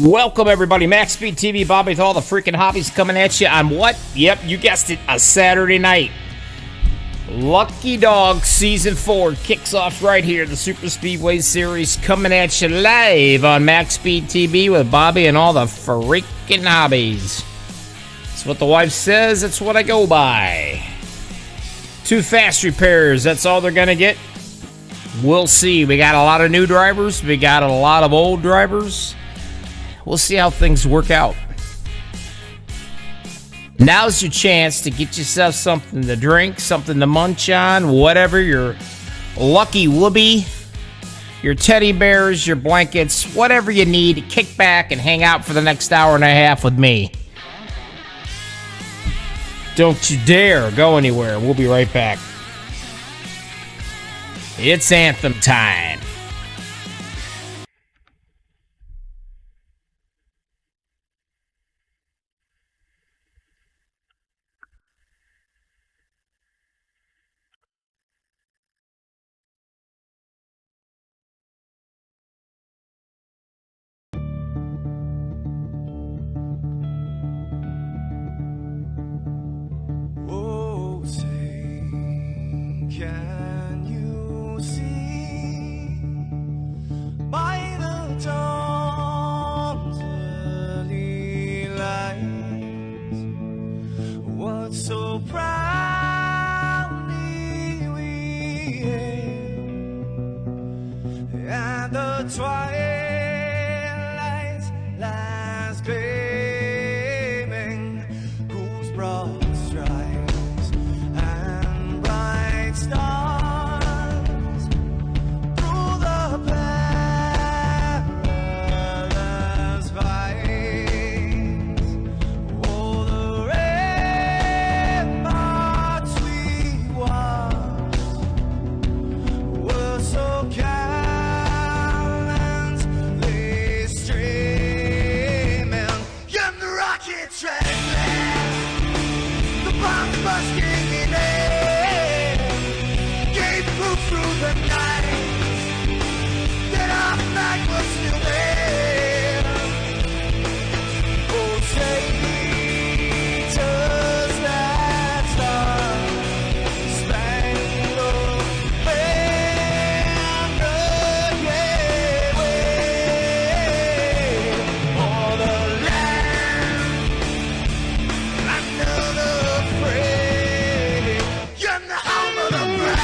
Welcome, everybody. MaxspeedTV, Bobby with all the freaking hobbies coming at you on what? Yep, you guessed it, a Saturday night. Lucky Dog Season 4 kicks off right here. The Super Speedway Series coming at you live on MaxspeedTV with Bobby and all the freaking hobbies. That's what the wife says. That's what I go by. 2 fast repairs. That's all they're going to get. We'll see. We got a lot of new drivers. We got a lot of old drivers. We'll see how things work out. Now's your chance to get yourself something to drink, something to munch on, whatever, your lucky whoopee, your teddy bears, your blankets, whatever you need. Kick back and hang out for the next hour and a half with me. Don't you dare go anywhere. We'll be right back. It's anthem time. Can you see by the dawn's early light what so proudly we hailed at the twilight's last gleaming, whose broad stripes and bright stars through the perilous fights, oh, the ramparts we watched were so gallantly streaming, and the rocket trembling, the bombs bursting in air, gave proof through the night that our flag was still there. Oh, traitors that star-spangled banner, yeah, wave for the land under the fray, and the home of the brave.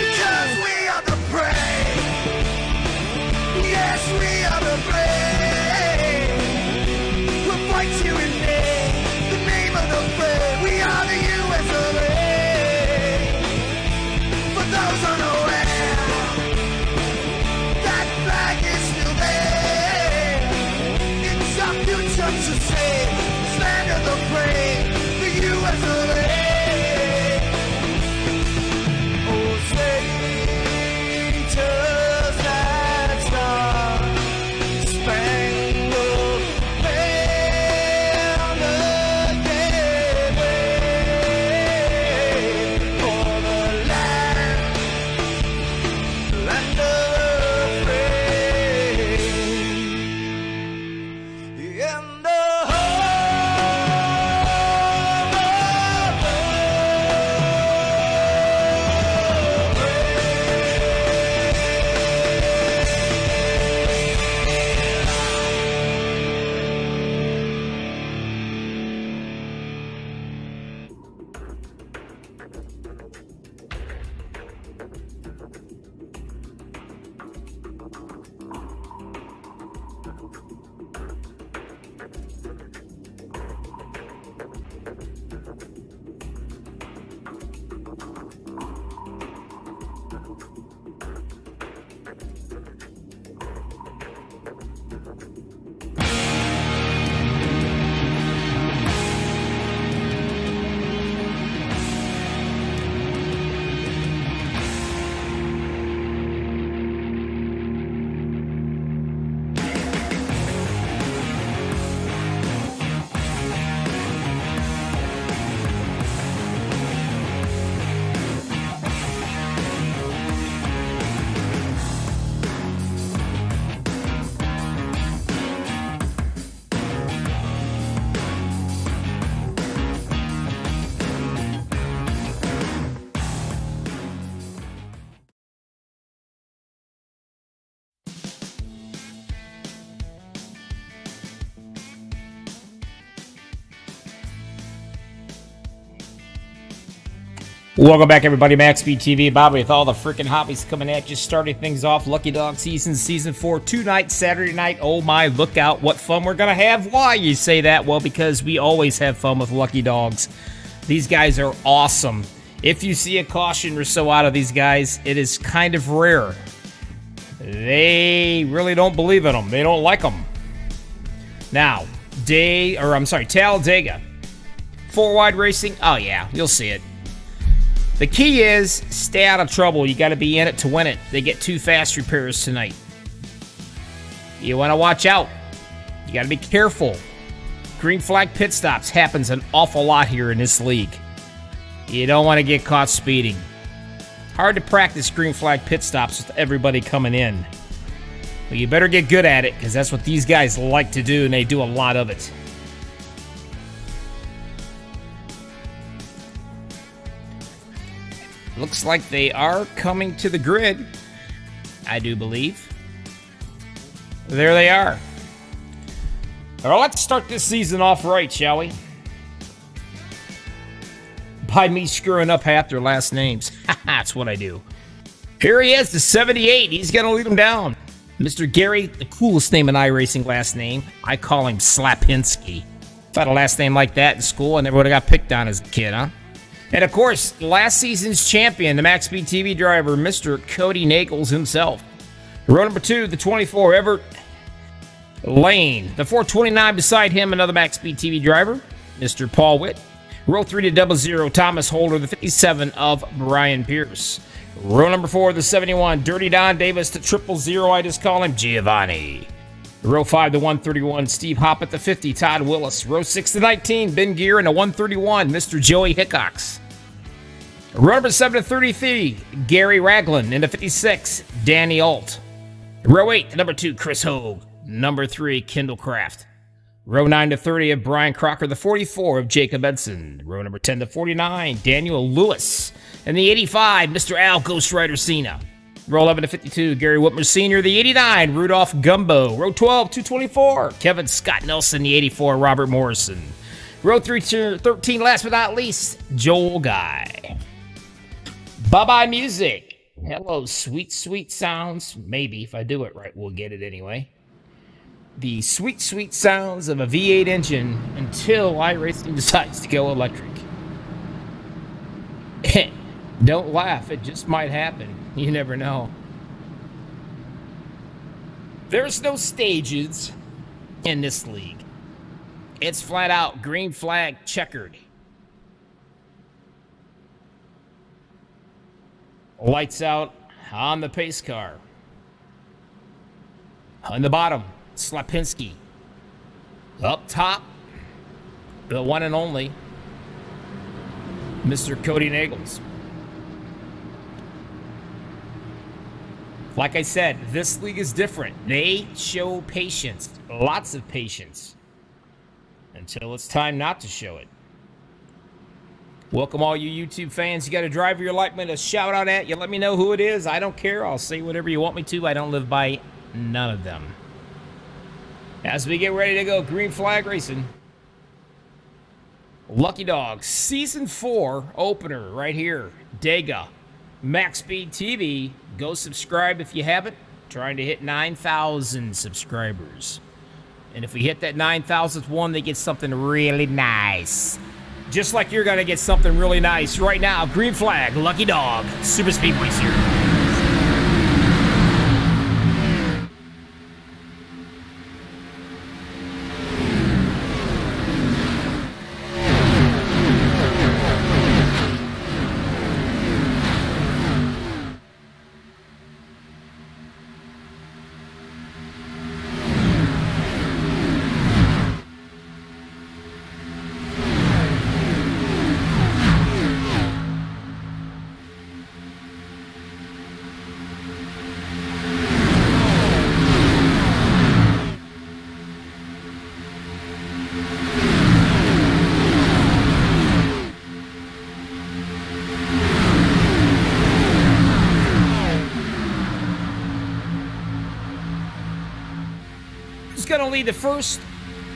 Because we are the brave. Yes, we are the brave. We'll fight you in the name of the brave. We are the US of A. For those unaware, that flag is still there. It's our future to save. This land of the brave, the US of A. Oh, traitors that star-spangled banner, yeah, wave for the land of the free, and the Welcome back, everybody. MaxspeedTV, Bobby with all the freaking hobbies coming at you. Starting things off, Lucky Dog Season 4, 2 nights, Saturday night. Oh my, look out, what fun we're going to have. Why you say that? Well, because we always have fun with Lucky Dogs. These guys are awesome. If you see a caution or so out of these guys, it is kind of rare. They really don't believe in them. They don't like them. Now, Talladega. 4-wide racing, oh yeah, you'll see it. The key is stay out of trouble. You got to be in it to win it. They get 2 fast repairs tonight. You want to watch out. You got to be careful. Green flag pit stops happens an awful lot here in this league. You don't want to get caught speeding. Hard to practice green flag pit stops with everybody coming in. Well, you better get good at it because that's what these guys like to do, and they do a lot of it. Looks like they are coming to the grid, I do believe. There they are. All right, let's start this season off right, shall we? By me screwing up half their last names. That's what I do. Here he is, the 78. He's going to lead them down. Mr. Gary, the coolest name in iRacing last name. I call him Slapinski. If I had a last name like that in school, I never would have got picked on as a kid, huh? And, of course, last season's champion, the MaxspeedTV driver, Mr. Cody Nagels himself. Row number 2, the 24, Everett Lane. The 429 beside him, another MaxspeedTV driver, Mr. Paul Witt. Row 3 to 00, Thomas Holder, the 57 of Brian Pierce. Row number 4, the 71, Dirty Don Davis, the 000, I just call him Giovanni. Row 5 to 131, Steve Hoppett, the 50, Todd Willis. Row 6 to 19, Ben Gear, and the 131, Mr. Joey Hickox. Row number 7 to 33, Gary Ragland, and the 56, Danny Alt. Row 8 to number 2, Chris Hogue. Number 3, Kendall Kraft. Row 9 to 30 of Brian Crocker, the 44 of Jacob Edson. Row number 10 to 49, Daniel Lewis. And the 85, Mr. Al Ghost Rider Cena. Row 11 to 52, Gary Whitmer Sr., the 89, Rudolph Gumbo. Row 12, 224, Kevin Scott Nelson, the 84, Robert Morrison. Row 3 to 13, last but not least, Joel Guy. Bye-bye music. Hello, sweet, sweet sounds. Maybe, if I do it right, we'll get it anyway. The sweet, sweet sounds of a V8 engine until iRacing decides to go electric. Don't laugh, it just might happen. You never know. There's no stages in this league. It's flat out green flag checkered. Lights out on the pace car. On the bottom, Slapinski. Up top, the one and only Mr. Cody Nagels. Like I said, this league is different. They show patience, lots of patience, until it's time not to show it. Welcome all you YouTube fans. You got a driver you'd like me to shout out at? You let me know who it is. I don't care. I'll say whatever you want me to. I don't live by none of them. As we get ready to go, green flag racing. Lucky Dogs, Season 4 opener right here. Dega, MaxspeedTV. Go subscribe if you haven't. Trying to hit 9,000 subscribers. And if we hit that 9,000th one, they get something really nice. Just like you're going to get something really nice right now. Green flag, Lucky Dog, Super Speedway Series. Going to lead the first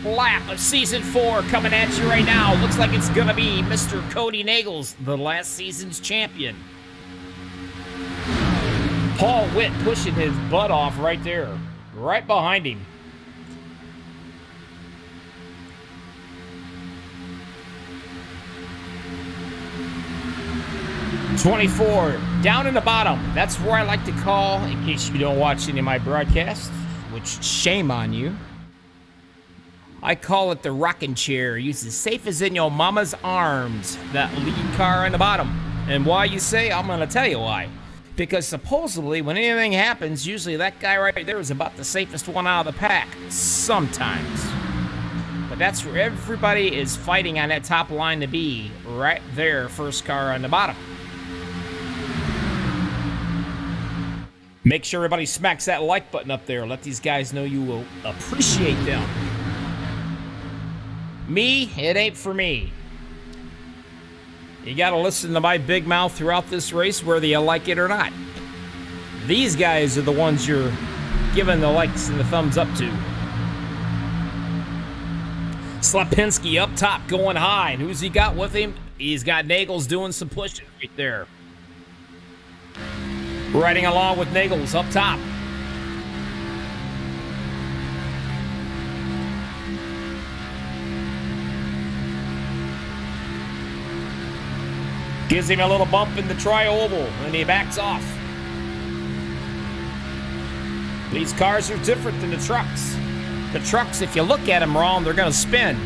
lap of Season 4 coming at you right now. Looks like it's going to be Mr. Cody Nagels, the last season's champion. Paul Witt pushing his butt off right there, right behind him. $24 down in the bottom. That's where I like to call, in case you don't watch any of my broadcasts, which shame on you. I call it the rocking chair. Use as safe as in your mama's arms. That lead car on the bottom. And why you say? I'm going to tell you why. Because supposedly, when anything happens, usually that guy right there is about the safest one out of the pack. Sometimes. But that's where everybody is fighting on that top line to be. Right there, first car on the bottom. Make sure everybody smacks that like button up there. Let these guys know you will appreciate them. Me, it ain't for me. You gotta listen to my big mouth throughout this race, whether you like it or not. These guys are the ones you're giving the likes and the thumbs up to. Slapinski up top going high. And who's he got with him? He's got Nagels doing some pushing right there. Riding along with Nagels up top. Gives him a little bump in the tri-oval, and he backs off. These cars are different than the trucks. The trucks, if you look at them wrong, they're going to spin.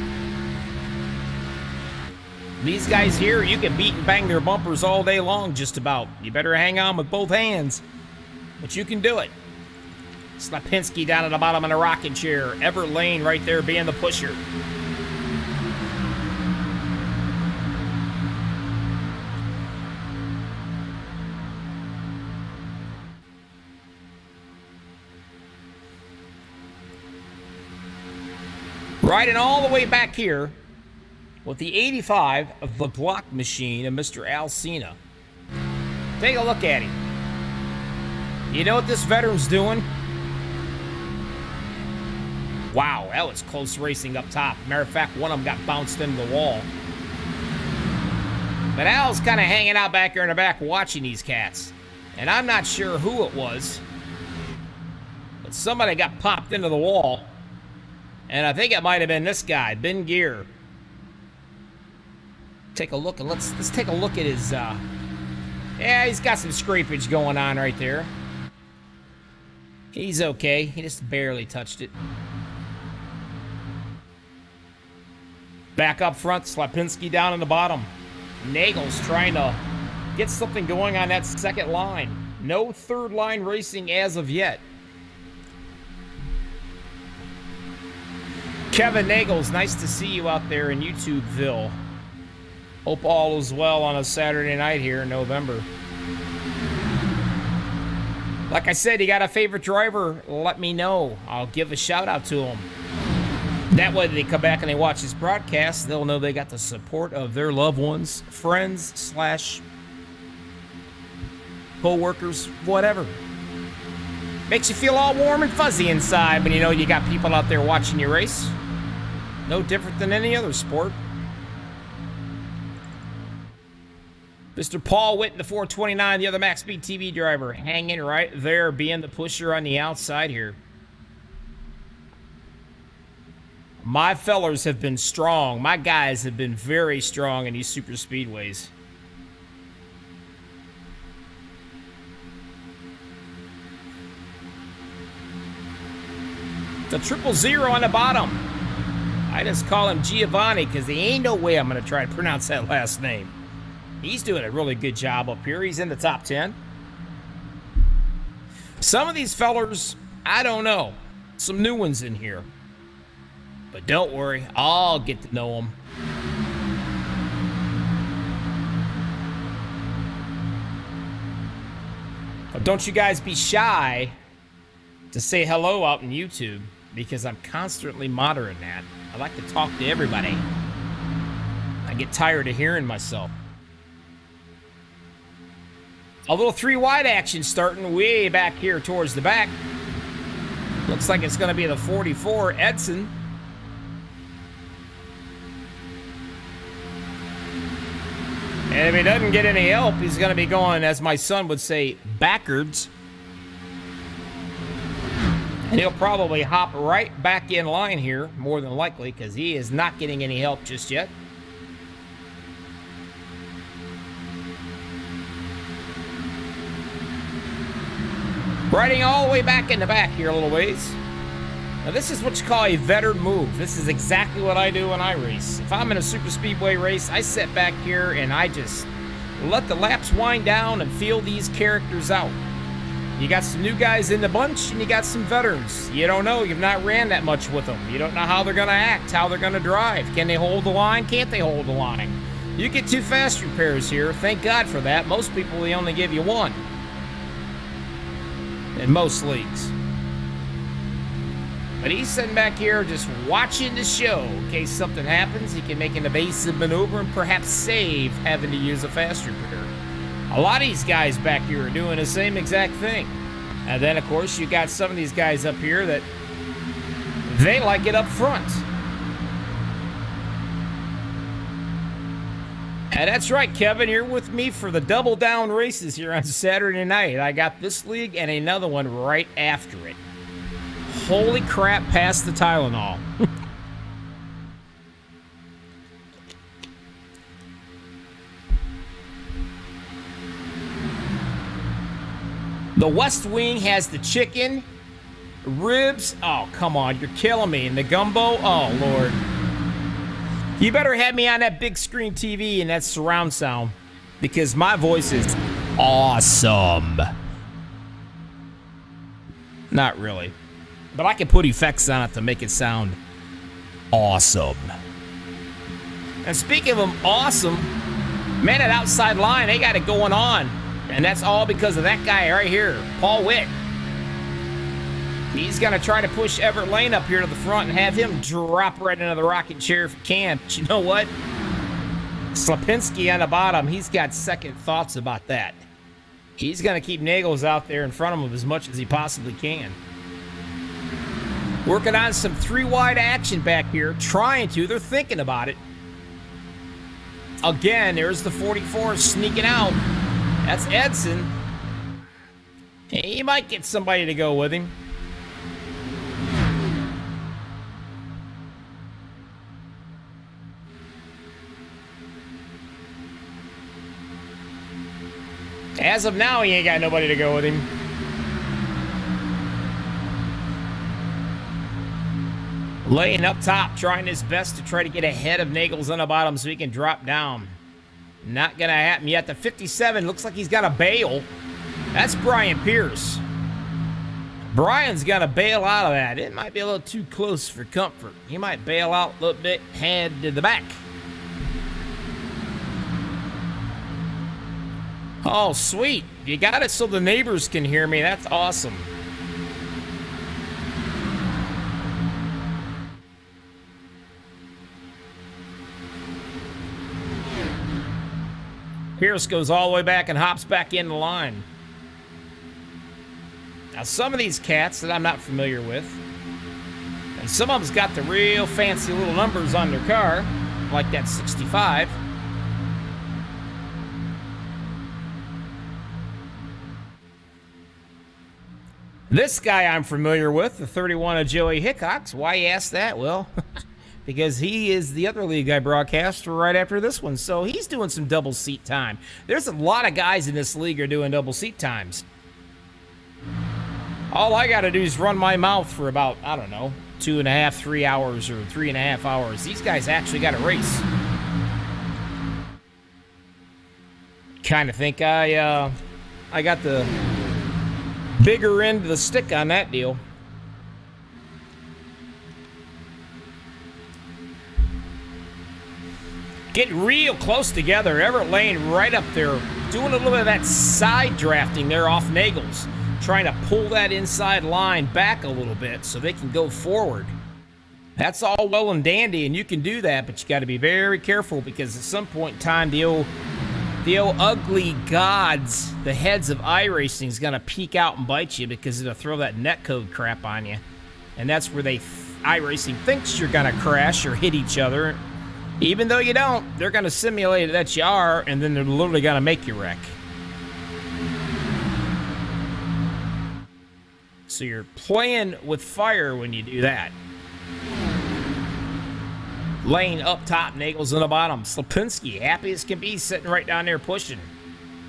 These guys here, you can beat and bang their bumpers all day long, just about. You better hang on with both hands, but you can do it. Slapinski down at the bottom of the rocking chair. Everett Lane right there being the pusher. Riding all the way back here with the 85 of the block machine of Mr. Al Cena. Take a look at him. You know what this veteran's doing? Wow, that was close racing up top. Matter of fact, one of them got bounced into the wall. But Al's kind of hanging out back here in the back watching these cats. And I'm not sure who it was, but somebody got popped into the wall. And I think it might have been this guy, Ben Gear. Take a look, and let's take a look at his, yeah, he's got some scrapage going on right there. He's okay, he just barely touched it. Back up front, Slapinski down in the bottom. Nagels trying to get something going on that second line. No third line racing as of yet. Kevin Nagels, nice to see you out there in YouTubeville. Hope all is well on a Saturday night here in November. Like I said, you got a favorite driver, let me know. I'll give a shout out to him. That way they come back and they watch this broadcast, they'll know they got the support of their loved ones, friends, / co-workers, whatever. Makes you feel all warm and fuzzy inside when you know you got people out there watching you race. No different than any other sport. Mr. Paul Witt in the 429, the other MaxspeedTV driver, hanging right there, being the pusher on the outside here. My fellers have been strong. My guys have been very strong in these super speedways. The 000 on the bottom. I just call him Giovanni because there ain't no way I'm going to try to pronounce that last name. He's doing a really good job up here. He's in the top 10. Some of these fellers, I don't know. Some new ones in here. But don't worry, I'll get to know them. But don't you guys be shy to say hello out in YouTube, because I'm constantly monitoring that. I like to talk to everybody. I get tired of hearing myself. A little 3 wide action starting way back here towards the back. Looks like it's going to be the 44, Edson. And if he doesn't get any help, he's going to be going, as my son would say, backwards. And he'll probably hop right back in line here, more than likely, because he is not getting any help just yet. Riding all the way back in the back here a little ways. Now this is what you call a veteran move. This is exactly what I do when I race. If I'm in a super speedway race, I sit back here and I just let the laps wind down and feel these characters out. You got some new guys in the bunch and you got some veterans. You don't know, you've not ran that much with them. You don't know how they're gonna act, how they're gonna drive. Can they hold the line? Can't they hold the line? You get 2 fast repairs here, thank God for that. Most people, they only give you 1. In most leagues. But he's sitting back here just watching the show. In case something happens, he can make an evasive maneuver and perhaps save having to use a fast repair. A lot of these guys back here are doing the same exact thing. And then, of course, you got some of these guys up here that they like it up front. And that's right, Kevin, you're with me for the double down races here on Saturday night. I got this league and another one right after it. Holy crap, past the Tylenol. The West Wing has the chicken, ribs. Oh, come on, you're killing me. And the gumbo, oh, Lord. You better have me on that big screen TV and that surround sound, because my voice is awesome. Not really. But I can put effects on it to make it sound awesome. And speaking of them awesome, man, at outside line, they got it going on. And that's all because of that guy right here, Paul Witt. He's going to try to push Everett Lane up here to the front and have him drop right into the rocket chair if he can. But you know what? Slapinski on the bottom, he's got second thoughts about that. He's going to keep Nagels out there in front of him as much as he possibly can. Working on some 3-wide action back here, they're thinking about it. Again, there's the 44 sneaking out. That's Edson. He might get somebody to go with him. As of now, he ain't got nobody to go with him. Laying up top, trying his best to try to get ahead of Nagels on the bottom so he can drop down. Not gonna happen yet. The 57 looks like he's got a bail. That's Brian Pierce. Brian's gonna bail out of that. It might be a little too close for comfort. He might bail out a little bit, head to the back. Oh, sweet. You got it so the neighbors can hear me. That's awesome. Pierce goes all the way back and hops back in the line. Now, some of these cats that I'm not familiar with, and some of them's got the real fancy little numbers on their car, like that 65. This guy I'm familiar with, the 31 of Joey Hickox. Why you ask that? Well, because he is the other league I broadcast right after this one. So he's doing some double seat time. There's a lot of guys in this league are doing double seat times. All I got to do is run my mouth for about, I don't know, 2.5, 3 hours or 3.5 hours. These guys actually got a race. Kind of think I got the bigger end of the stick on that deal. Getting real close together. Everett Lane right up there, doing a little bit of that side drafting there off Nagels, trying to pull that inside line back a little bit so they can go forward. That's all well and dandy, and you can do that, but you got to be very careful because at some point in time, the old ugly gods, the heads of iRacing, is going to peek out and bite you because it'll throw that netcode crap on you. And that's where iRacing thinks you're going to crash or hit each other. Even though you don't, they're going to simulate that you are, and then they're literally going to make you wreck. So you're playing with fire when you do that. Lane up top, Nagels in the bottom. Slapinski, happy as can be, sitting right down there pushing.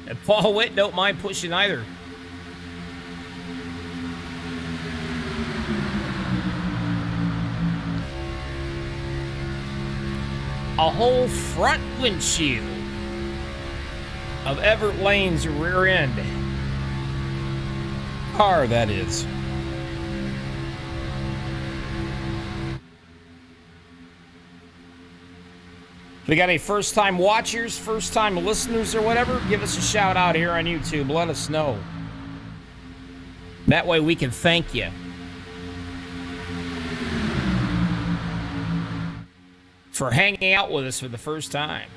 And Paul Witt don't mind pushing either. A whole front windshield of Everett Lane's rear end. Car, that is. If we got any first-time watchers, first-time listeners or whatever, give us a shout out here on YouTube. Let us know. That way we can thank you. For hanging out with us for the first time.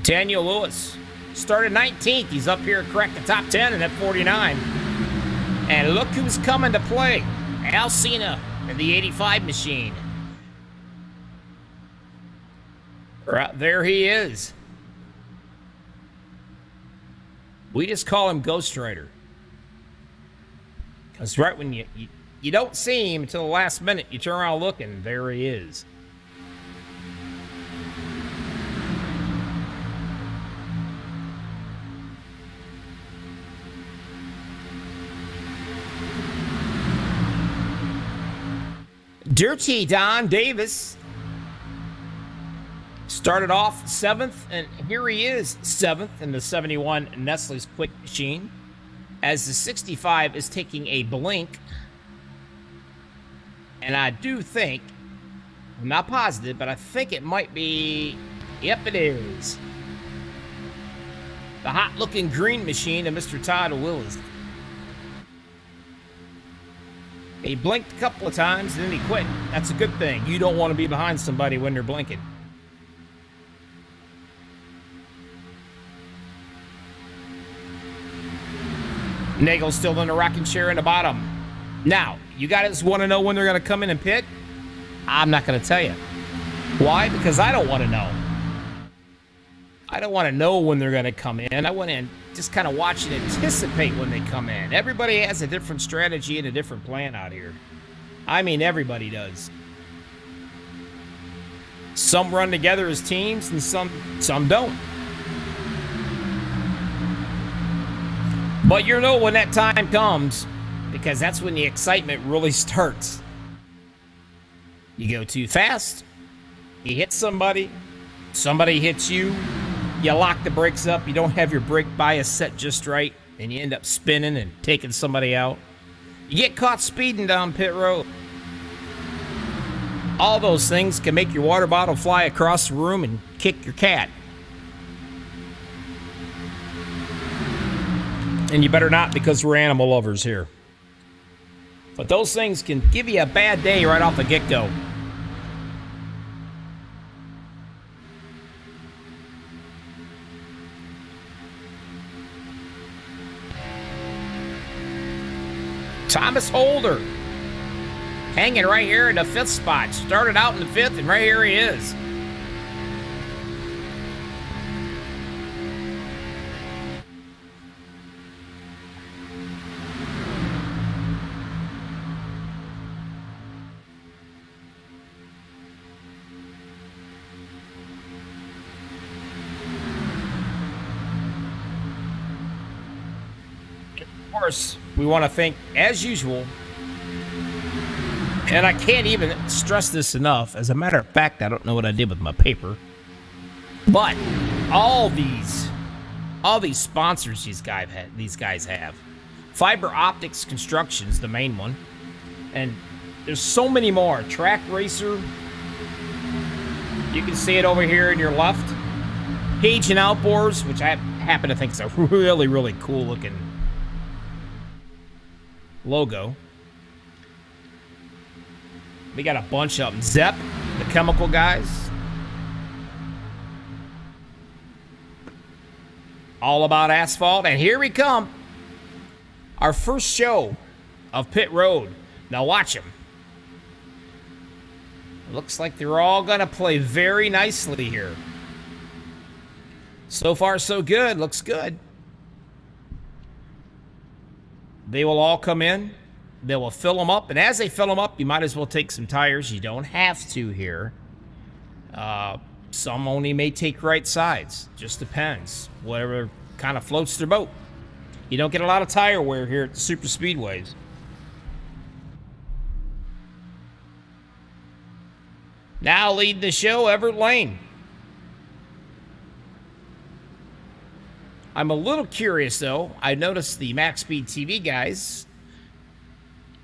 Daniel Lewis started 19th. He's up here, cracked the top 10 in that 49. And look who's coming to play. Al Cena in the 85 machine. Right there he is. We just call him Ghost Rider. Because right when you don't see him until the last minute, you turn around looking, there he is. Dirty Don Davis started off 7th, and here he is, 7th in the 71 Nestle's Quick Machine, as the 65 is taking a blink. And I do think, I'm not positive, but I think it might be, yep, it is, the hot-looking green machine of Mr. Todd Willis. He blinked a couple of times, and then he quit. That's a good thing. You don't want to be behind somebody when they're blinking. Nagel's still in the rocking chair in the bottom. Now, you guys want to know when they're going to come in and pit? I'm not going to tell you. Why? Because I don't want to know. I don't want to know when they're going to come in. I want to just kind of watch and anticipate when they come in. Everybody has a different strategy and a different plan out here. I mean, everybody does. Some run together as teams and some don't. But you know when that time comes, because that's when the excitement really starts. You go too fast, you hit somebody, somebody hits you, you lock the brakes up, you don't have your brake bias set just right, and you end up spinning and taking somebody out. You get caught speeding down pit road. All those things can make your water bottle fly across the room and kick your cat. And you better not, because we're animal lovers here. But those things can give you a bad day right off the get-go. Thomas Holder, hanging right here in the 5th spot. Started out in the 5th, and right here he is. Of course, we want to thank, as usual, and I can't even stress this enough. As a matter of fact, I don't know what I did with my paper, but all these sponsors these guys have. Fiber Optics Construction's the main one, and there's so many more. Track Racer, you can see it over here in your left. Page and Outboards, which I happen to think is a really, really cool looking logo. We got a bunch of them. Zepp, the chemical guys. All about asphalt. And here we come. Our first show of Pit Road. Now watch them. Looks like they're all going to play very nicely here. So far, so good. Looks good. They will all come in. They will fill them up. And as they fill them up, you might as well take some tires. You don't have to here. Some only may take right sides. Just depends. Whatever kind of floats their boat. You don't get a lot of tire wear here at the super speedways. Now leading the show, Everett Lane. I'm a little curious, though. I noticed the MaxspeedTV guys.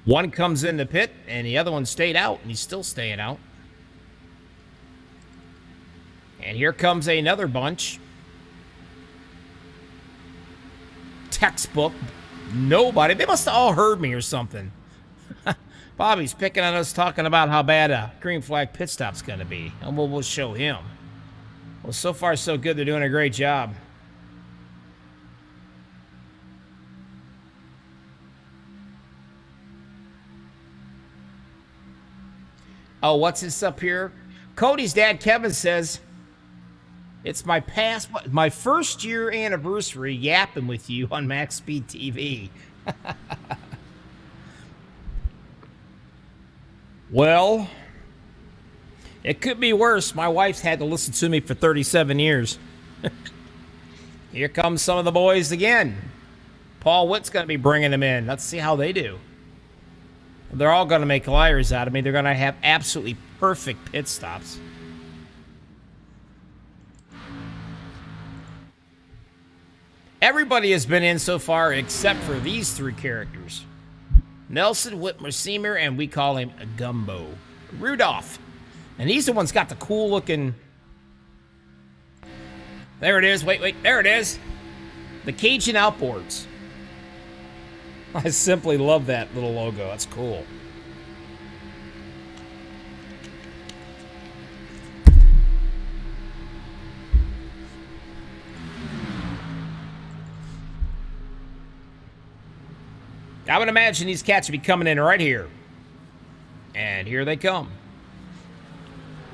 One comes in the pit, and the other one stayed out, and he's still staying out. And here comes another bunch. Textbook. Nobody. They must have all heard me or something. Bobby's picking on us talking about how bad a green flag pit stop's going to be. And we'll show him. Well, so far, so good. They're doing a great job. Oh, what's this up here? Cody's dad, Kevin, says, it's my first year anniversary yapping with you on MaxspeedTV. Well, it could be worse. My wife's had to listen to me for 37 years. Here comes some of the boys again. Paul Witt's going to be bringing them in. Let's see how they do. They're all going to make liars out of me. They're going to have absolutely perfect pit stops. Everybody has been in so far except for these three characters. Nelson, Whitmer, Seymour, and we call him a Gumbo. Rudolph. And he's the one's got the cool looking... There it is. Wait. There it is. The Cajun outboards. I simply love that little logo. That's cool. I would imagine these cats would be coming in right here. And here they come.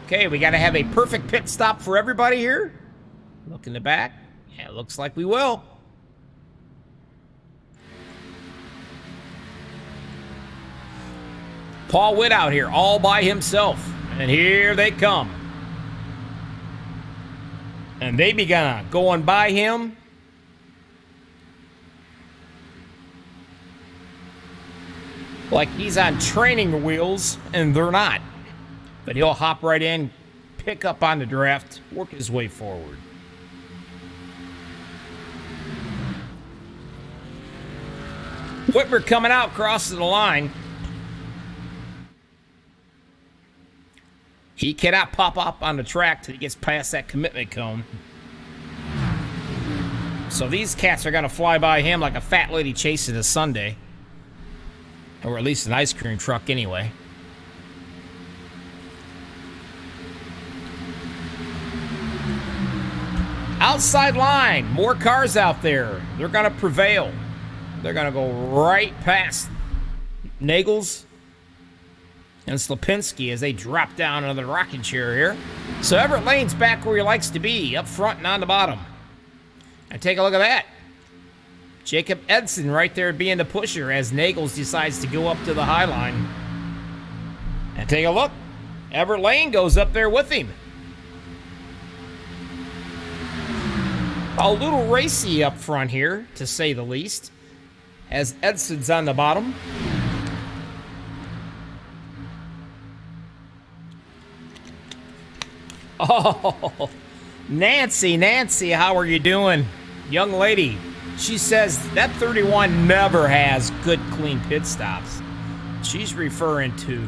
Okay, we got to have a perfect pit stop for everybody here. Look in the back. Yeah, it looks like we will. Paul Witt out here all by himself. And here they come. And they began going by him. Like he's on training wheels, and they're not. But he'll hop right in, pick up on the draft, work his way forward. Whitmer coming out, crossing the line. He cannot pop up on the track till he gets past that commitment cone. So these cats are going to fly by him like a fat lady chasing a sundae. Or at least an ice cream truck anyway. Outside line. More cars out there. They're going to prevail. They're going to go right past Nagels and Slapinski as they drop down into the rocking chair here. So Everett Lane's back where he likes to be, up front and on the bottom. And take a look at that. Jacob Edson right there being the pusher as Nagels decides to go up to the high line. And take a look. Everett Lane goes up there with him. A little racy up front here, to say the least, as Edson's on the bottom. Oh, Nancy, how are you doing? Young lady. She says that 31 never has good, clean pit stops. She's referring to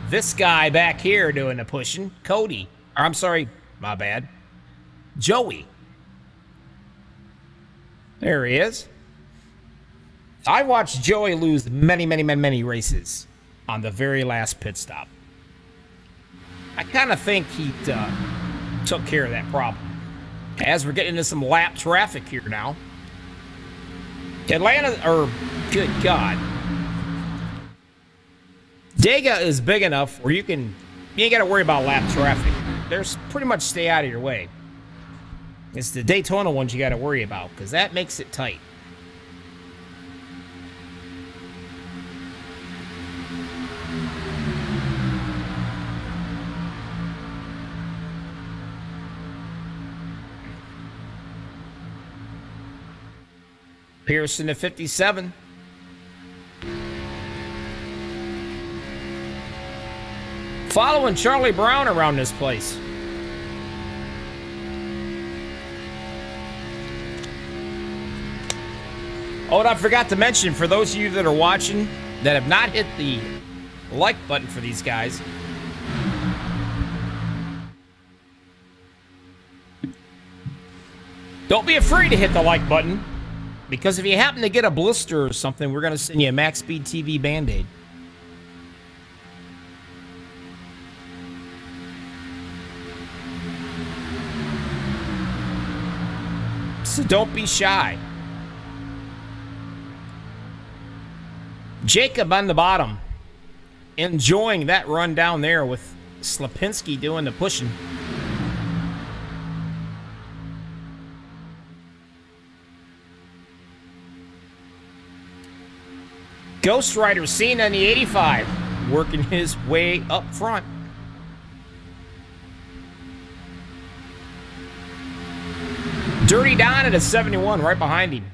this guy back here doing the pushing, Cody. Or I'm sorry, my bad. Joey. There he is. I watched Joey lose many races on the very last pit stop. I kind of think he took care of that problem. As we're getting into some lap traffic here now. Atlanta, or good God. Dega is big enough where you ain't got to worry about lap traffic. There's pretty much stay out of your way. It's the Daytona ones you got to worry about because that makes it tight. Pearson at 57. Following Charlie Brown around this place. Oh, and I forgot to mention, for those of you that are watching that have not hit the like button for these guys, don't be afraid to hit the like button, because if you happen to get a blister or something, we're going to send you a MaxspeedTV Band-Aid. So don't be shy. Jacob on the bottom, enjoying that run down there with Slapinski doing the pushing. Ghost Rider seen on the 85, working his way up front. Dirty Don at a 71 right behind him.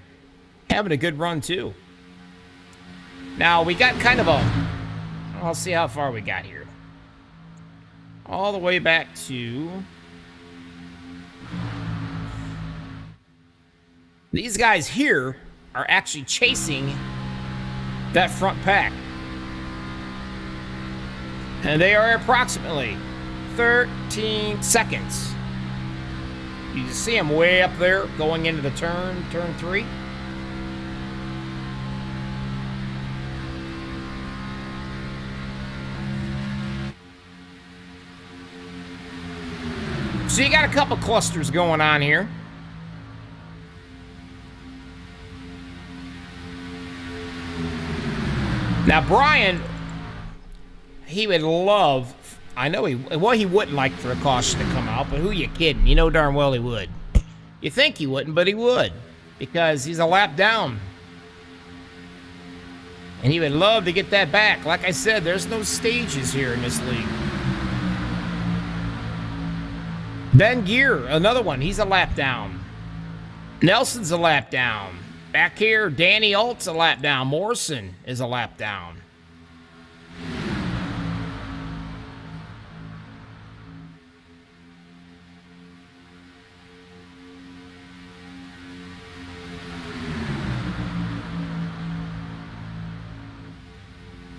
Having a good run too. Now we got kind of a, I'll see how far we got here. All the way back to, these guys here are actually chasing that front pack. And they are approximately 13 seconds. You can see them way up there going into the turn 3. So you got a couple clusters going on here. Now Brian, he would love, I know he wouldn't like for a caution to come out, but who you kidding? You know darn well he would. You think he wouldn't, but he would, because he's a lap down. And he would love to get that back. Like I said, there's no stages here in this league. Ben Gear, another one, he's a lap down. Nelson's a lap down. Back here, Danny Alt's a lap down. Morrison is a lap down.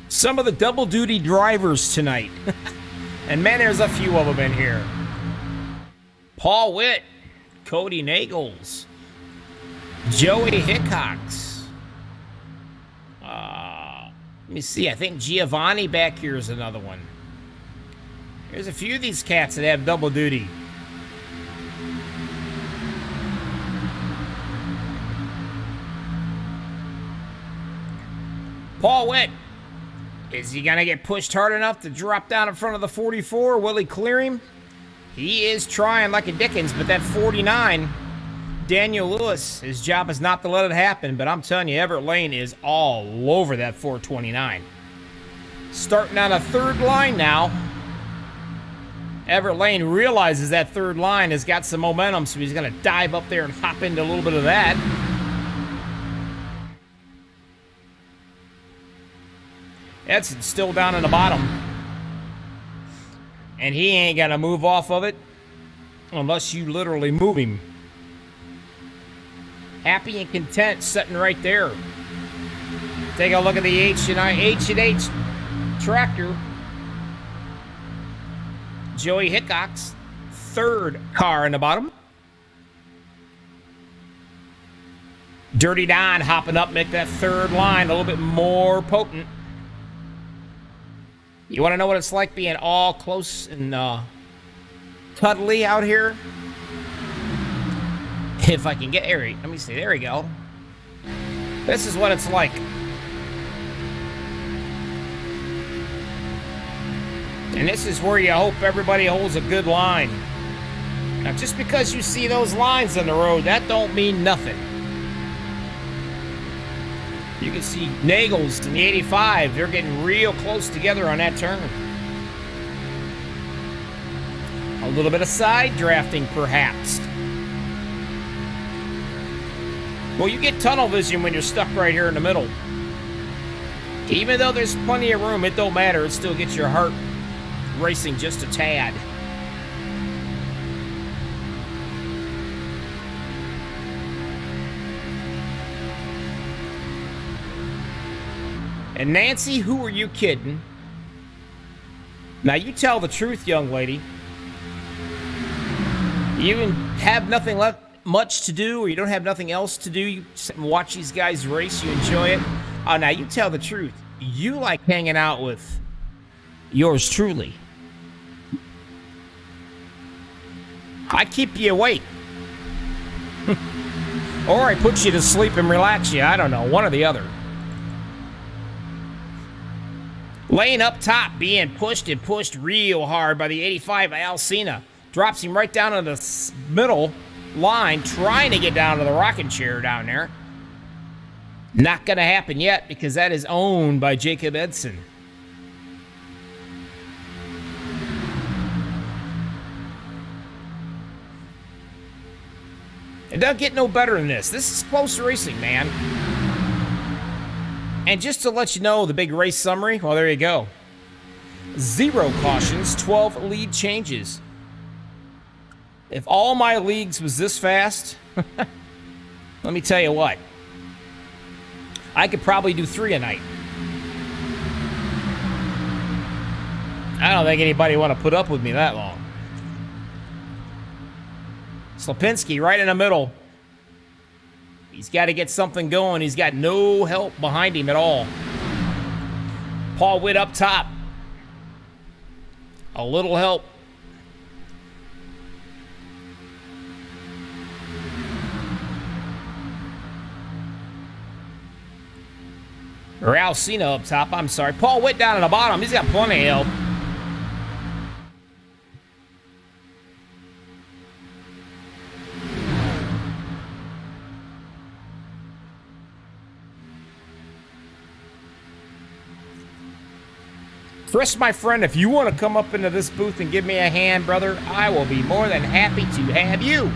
Some of the double duty drivers tonight. And man, there's a few of them in here. Paul Witt, Cody Nagels, Joey Hickox. Let me see. I think Giovanni back here is another one. There's a few of these cats that have double duty. Paul Witt. Is he going to get pushed hard enough to drop down in front of the 44? Will he clear him? He is trying like a Dickens, but that 49, Daniel Lewis, his job is not to let it happen, but I'm telling you, Everett Lane is all over that 429. Starting on a third line now. Everett Lane realizes that third line has got some momentum, so he's going to dive up there and hop into a little bit of that. Edson's still down in the bottom. And he ain't gonna move off of it unless you literally move him. Happy and content sitting right there. Take a look at the H&H tractor. Joey Hickox, third car in the bottom. Dirty Don hopping up, make that third line a little bit more potent. You want to know what it's like being all close and cuddly out here? If I can get Ari, let me see. There we go. This is what it's like. And this is where you hope everybody holds a good line. Now, just because you see those lines on the road, that don't mean nothing. You can see Nagels in the 85. They're getting real close together on that turn. A little bit of side drafting, perhaps. Well, you get tunnel vision when you're stuck right here in the middle. Even though there's plenty of room, it don't matter. It still gets your heart racing just a tad. And Nancy, who are you kidding? Now you tell the truth, young lady. You even have nothing left much to do, or you don't have nothing else to do. You sit and watch these guys race. You enjoy it. Oh, now you tell the truth. You like hanging out with yours truly. I keep you awake. Or I put you to sleep and relax you. I don't know, one or the other. Lane up top, being pushed and pushed real hard by the 85 Alcina. Drops him right down to the middle line, trying to get down to the rocking chair down there. Not going to happen yet, because that is owned by Jacob Edson. It doesn't get no better than this. This is close racing, man. And just to let you know the big race summary, well, there you go. 0 cautions, 12 lead changes. If all my leagues was this fast, let me tell you what. I could probably do 3 a night. I don't think anybody want to put up with me that long. Slapinski right in the middle. He's got to get something going. He's got no help behind him at all. Paul Witt up top. A little help. Or Alcina up top, I'm sorry. Paul Witt down at the bottom. He's got plenty of help. Chris, my friend, if you want to come up into this booth and give me a hand, brother, I will be more than happy to have you.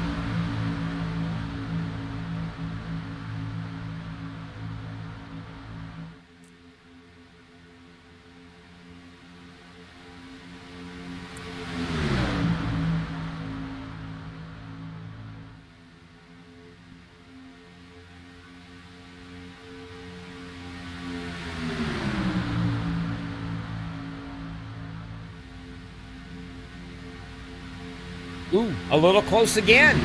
Ooh, a little close again.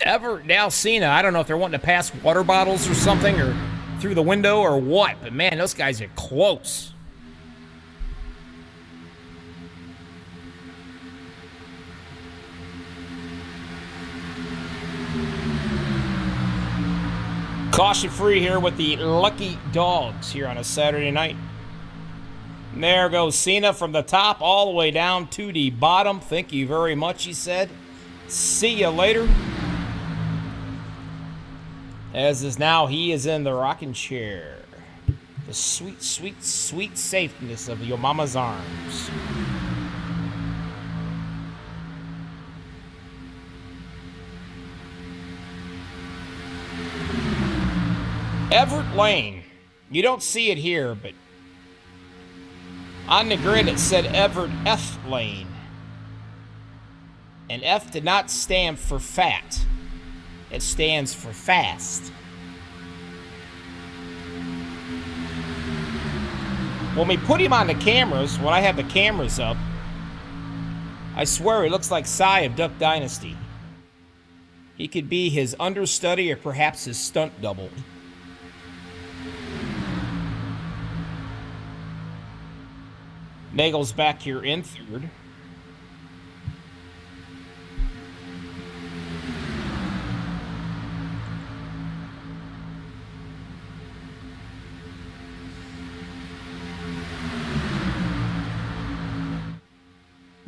Everett and Alcina, I don't know if they're wanting to pass water bottles or something, or through the window or what, but man, those guys are close. Caution free here with the Lucky Dogs here on a Saturday night. And there goes Cena from the top all the way down to the bottom. Thank you very much, he said. See you later. As is now, he is in the rocking chair. The sweet, sweet, sweet safeness of your mama's arms. Everett Lane. You don't see it here, but on the grid, it said Everett F. Lane. And F did not stand for fat. It stands for fast. When we put him on the cameras, when I have the cameras up, I swear he looks like Cy of Duck Dynasty. He could be his understudy or perhaps his stunt double. Nagel's back here in third.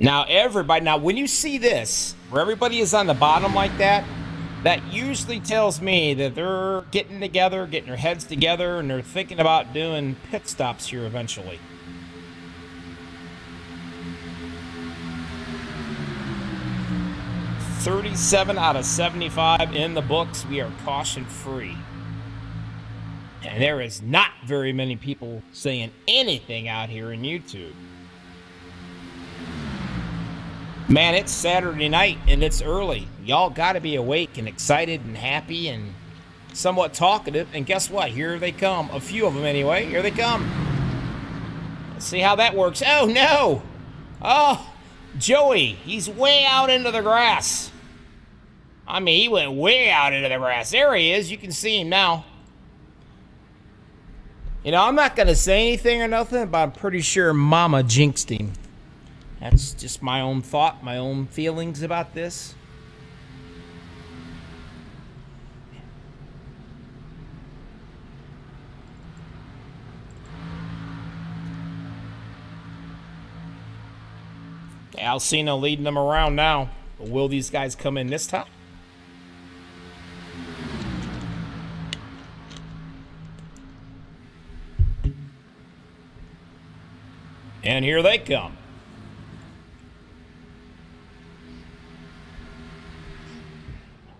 Now, everybody, when you see this, where everybody is on the bottom like that, that usually tells me that they're getting together, getting their heads together, and they're thinking about doing pit stops here eventually. $37 out of 75 in the books. We are caution free. And there is not very many people saying anything out here in YouTube. Man, it's Saturday night and it's early. Y'all got to be awake and excited and happy and somewhat talkative. And guess what? Here they come. A few of them anyway. Here they come. Let's see how that works. Oh, no. Oh, Joey. He's way out into the grass. I mean, he went way out into the grass. There he is. You can see him now. You know, I'm not going to say anything or nothing, but I'm pretty sure Mama jinxed him. That's just my own thought, my own feelings about this. Alcina leading them around now. But will these guys come in this time? And here they come.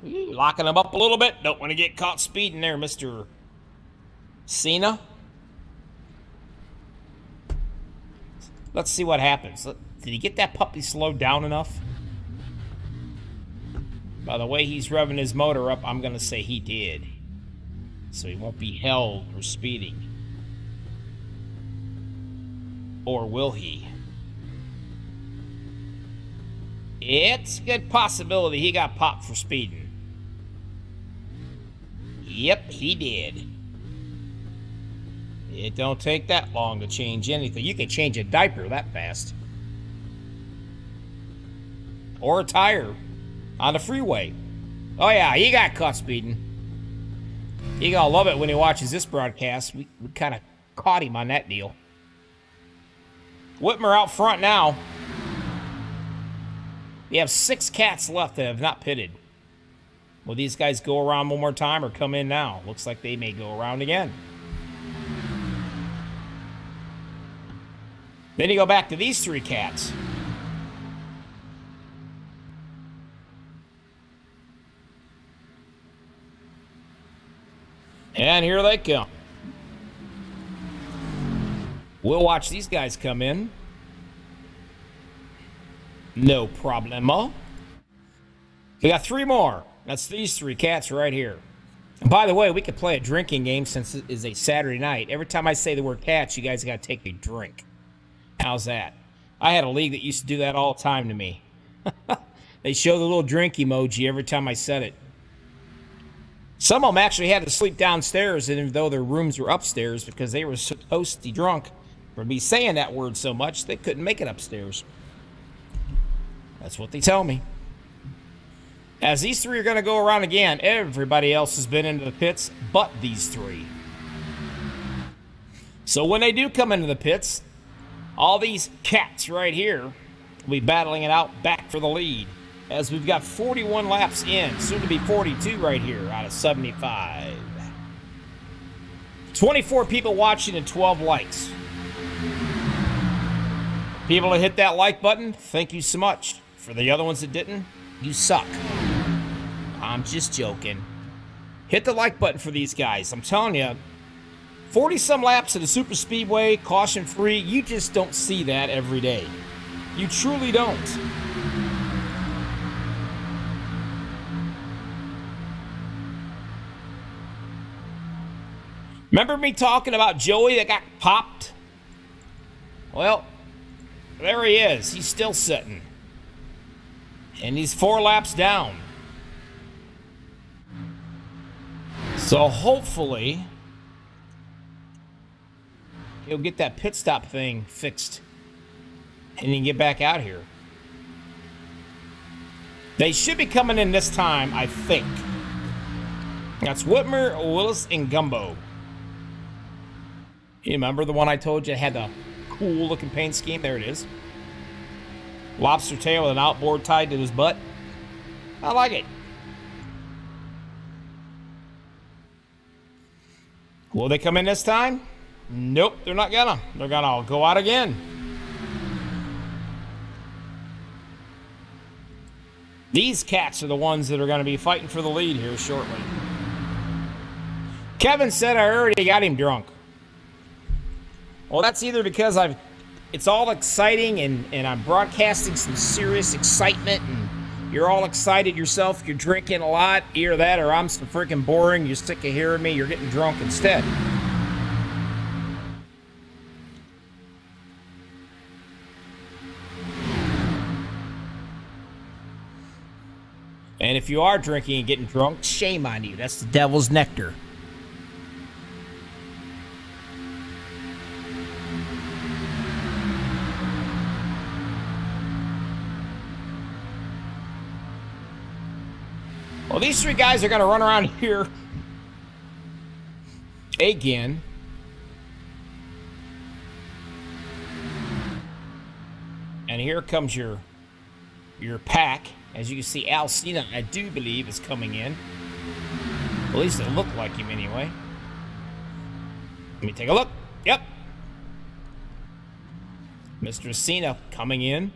Locking them up a little bit. Don't want to get caught speeding there, Mr. Cena. Let's see what happens. Did he get that puppy slowed down enough? By the way he's revving his motor up, I'm going to say he did. So he won't be held for speeding. Or will he? It's a good possibility he got popped for speeding. Yep, he did. It don't take that long to change anything. You can change a diaper that fast. Or a tire on the freeway. Oh yeah, he got caught speeding. He gonna love it when he watches this broadcast. We kind of caught him on that deal. Whitmer out front now. We have 6 cats left that have not pitted. Will these guys go around one more time or come in now? Looks like they may go around again. Then you go back to these 3 cats. And here they come. We'll watch these guys come in. No problemo. We got 3 more. That's these 3 cats right here. And by the way, we could play a drinking game since it is a Saturday night. Every time I say the word cats, you guys got to take a drink. How's that? I had a league that used to do that all the time to me. They show the little drink emoji every time I said it. Some of them actually had to sleep downstairs, even though their rooms were upstairs, because they were so toasty drunk for me saying that word so much they couldn't make it upstairs. That's what they tell me. As these 3 are going to go around again, everybody else has been into the pits but these 3. So when they do come into the pits, all these cats right here will be battling it out back for the lead. As we've got 41 laps in, soon to be 42 right here out of 75. 24 people watching and 12 likes. People that hit that like button, thank you so much. For the other ones that didn't, you suck. I'm just joking. Hit the like button for these guys. I'm telling you, 40-some laps at a super speedway, caution-free, you just don't see that every day. You truly don't. Remember me talking about Joey that got popped? Well, there he is. He's still sitting. And he's 4 laps down. So hopefully he'll get that pit stop thing fixed and he can get back out here. They should be coming in this time, I think. That's Whitmer, Willis, and Gumbo. You remember the one I told you had the cool looking paint scheme? There it is. Lobster tail with an outboard tied to his butt. I like it. Will they come in this time? Nope, they're not gonna. They're gonna go out again. These cats are the ones that are gonna be fighting for the lead here shortly. Kevin said I already got him drunk. Well, that's either because it's all exciting and I'm broadcasting some serious excitement and you're all excited yourself, you're drinking a lot, either that or I'm so freaking boring, you're sick of hearing me, you're getting drunk instead. And if you are drinking and getting drunk, shame on you. That's the devil's nectar. Well, these three guys are going to run around here again. And here comes your pack. As you can see, Alcina, I do believe, is coming in. At least it looked like him anyway. Let me take a look. Yep. Mr. Cena coming in.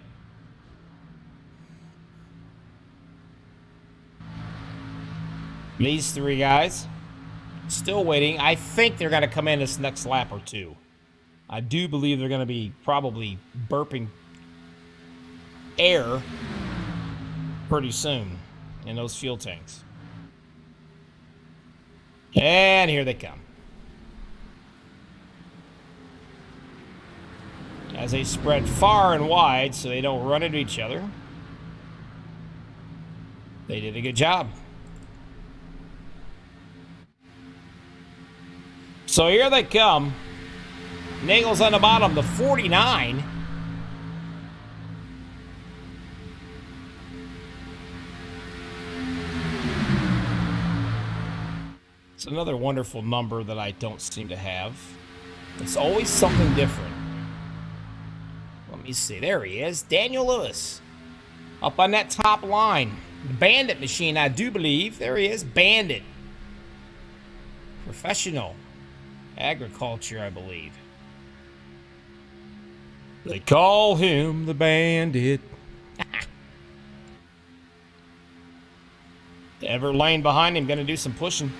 These three guys still waiting. I think they're going to come in this next lap or two. I do believe they're going to be probably burping air pretty soon in those fuel tanks. And here they come. As they spread far and wide so they don't run into each other. They did a good job. So here they come. Nagel's on the bottom, the 49. It's another wonderful number that I don't seem to have. It's always something different. Let me see. There he is. Daniel Lewis. Up on that top line. The Bandit machine, I do believe. There he is. Bandit. Professional agriculture, I believe. They call him the Bandit. The Ever lane behind him going to do some pushing.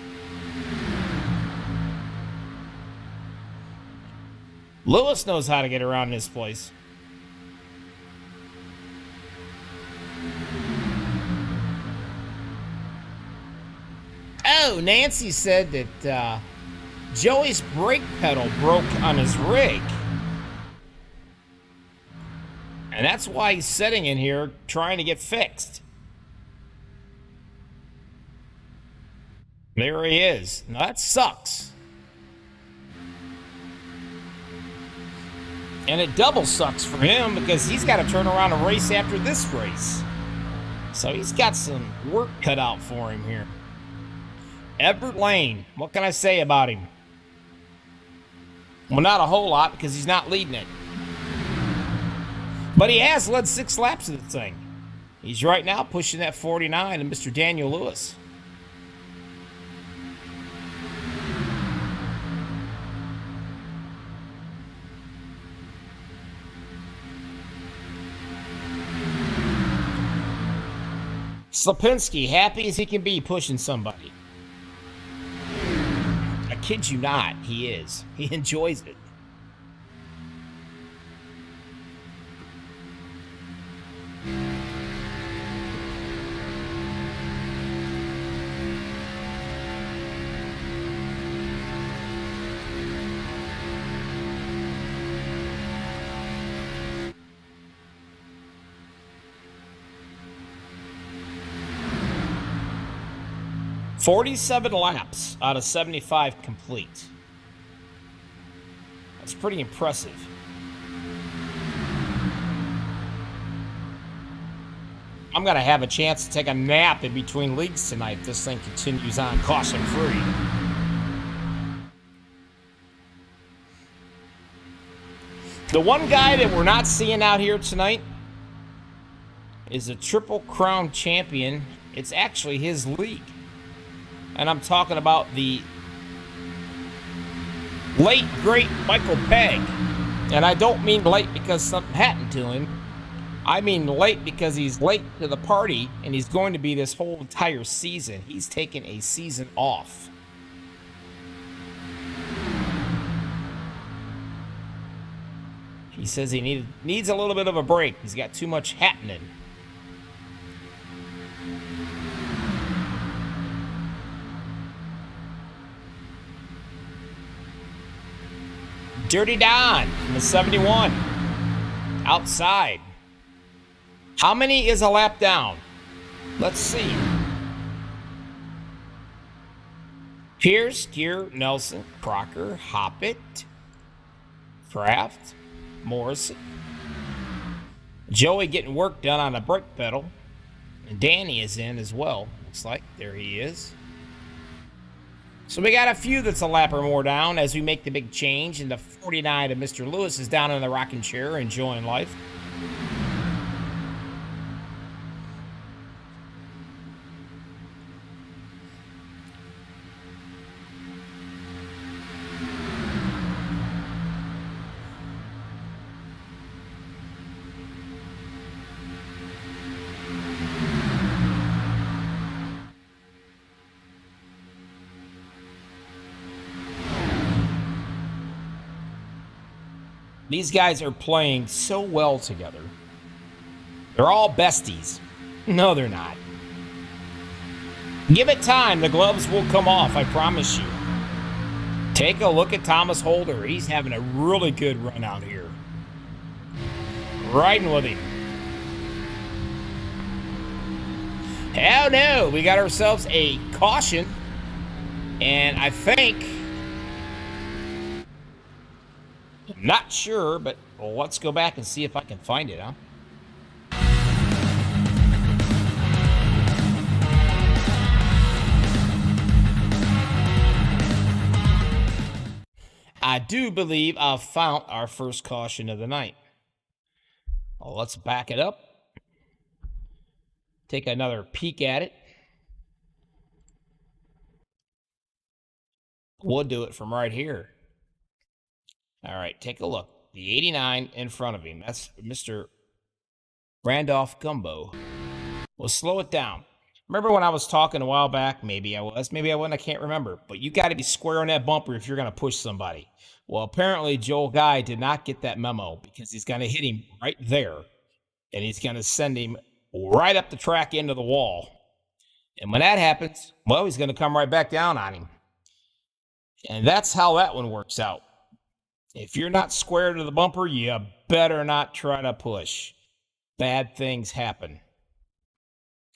Lewis knows how to get around this place. Oh, Nancy said that Joey's brake pedal broke on his rig. And that's why he's sitting in here trying to get fixed. There he is. Now that sucks. And it double sucks for him because he's got to turn around and race after this race. So he's got some work cut out for him here. Everett Lane, what can I say about him? Well, not a whole lot because he's not leading it. But he has led 6 laps of the thing. He's right now pushing that 49 and Mr. Daniel Lewis. Slapinski, happy as he can be pushing somebody. I kid you not, he is. He enjoys it. "47 laps out of 75 complete. That's pretty impressive. I'm going to have a chance to take a nap in between leagues tonight if this thing continues on caution-free. The one guy that we're not seeing out here tonight is a Triple Crown champion. It's actually his league. And I'm talking about the late, great Michael Pegg. And I don't mean late because something happened to him. I mean late because he's late to the party, and he's going to be this whole entire season. He's taken a season off. He says he needs a little bit of a break. He's got too much happening. Dirty Don in the 71. Outside. How many is a lap down? Let's see. Pierce, Gear, Nelson, Crocker, Hoppet, Kraft, Morrison. Joey getting work done on a brake pedal. And Danny is in as well. Looks like. There he is. So we got a few that's a lap or more down as we make the big change. And the 49 of Mr. Lewis is down in the rocking chair enjoying life. These guys are playing so well together. They're all besties. No, they're not. Give it time. The gloves will come off, I promise you. Take a look at Thomas Holder. He's having a really good run out here. Riding with him. Oh no, we got ourselves a caution. And I think... I'm not sure, but let's go back and see if I can find it, huh? I do believe I've found our first caution of the night. Well, let's back it up. Take another peek at it. We'll do it from right here. All right, take a look. The 89 in front of him. That's Mr. Randolph Gumbo. We'll slow it down. Remember when I was talking a while back? Maybe I was, maybe I wasn't, I can't remember. But you got to be square on that bumper if you're going to push somebody. Well, apparently Joel Guy did not get that memo because he's going to hit him right there. And he's going to send him right up the track into the wall. And when that happens, well, he's going to come right back down on him. And that's how that one works out. If you're not square to the bumper, you better not try to push. Bad things happen.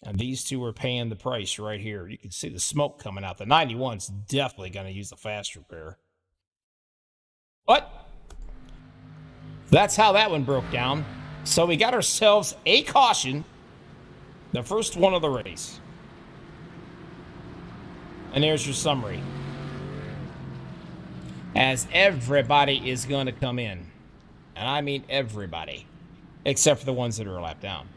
And these two are paying the price right here. You can see the smoke coming out. The 91's definitely going to use a fast repair. But that's how that one broke down. So we got ourselves a caution. The first one of the race. And there's your summary. As everybody is going to come in. And I mean everybody. Except for the ones that are a lap down.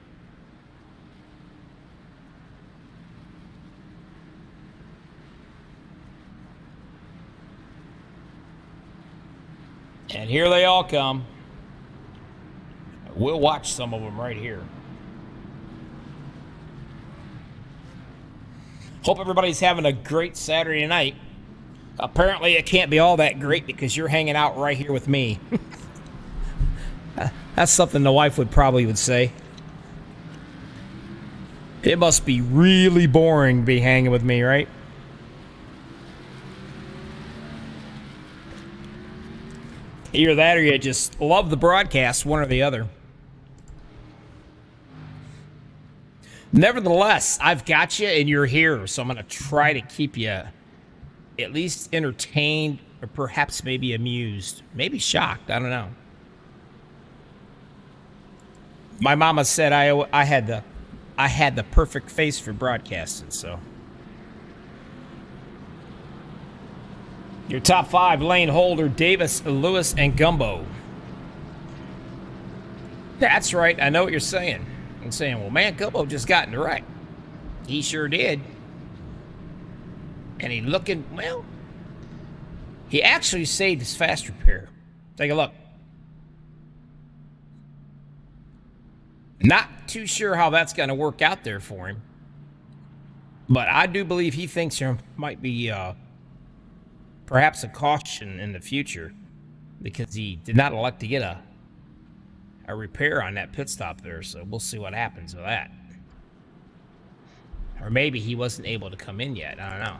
And here they all come. We'll watch some of them right here. Hope everybody's having a great Saturday night. Apparently, it can't be all that great because you're hanging out right here with me. That's something the wife would say. It must be really boring to be hanging with me, right? Either that or you just love the broadcast, one or the other. Nevertheless, I've got you and you're here, so I'm going to try to keep you at least entertained or perhaps maybe amused. Maybe shocked, I don't know. My mama said I had the perfect face for broadcasting, so. Your top five: Lane, Holder, Davis, Lewis, and Gumbo. That's right, I know what you're saying. and saying, well, man, Gumbo just got in the wreck. He sure did. And he looking, well, he actually saved his fast repair. Take a look. Not too sure how that's going to work out there for him. But I do believe he thinks there might be perhaps a caution in the future because he did not elect to get a repair on that pit stop there. So we'll see what happens with that. Or maybe he wasn't able to come in yet. I don't know.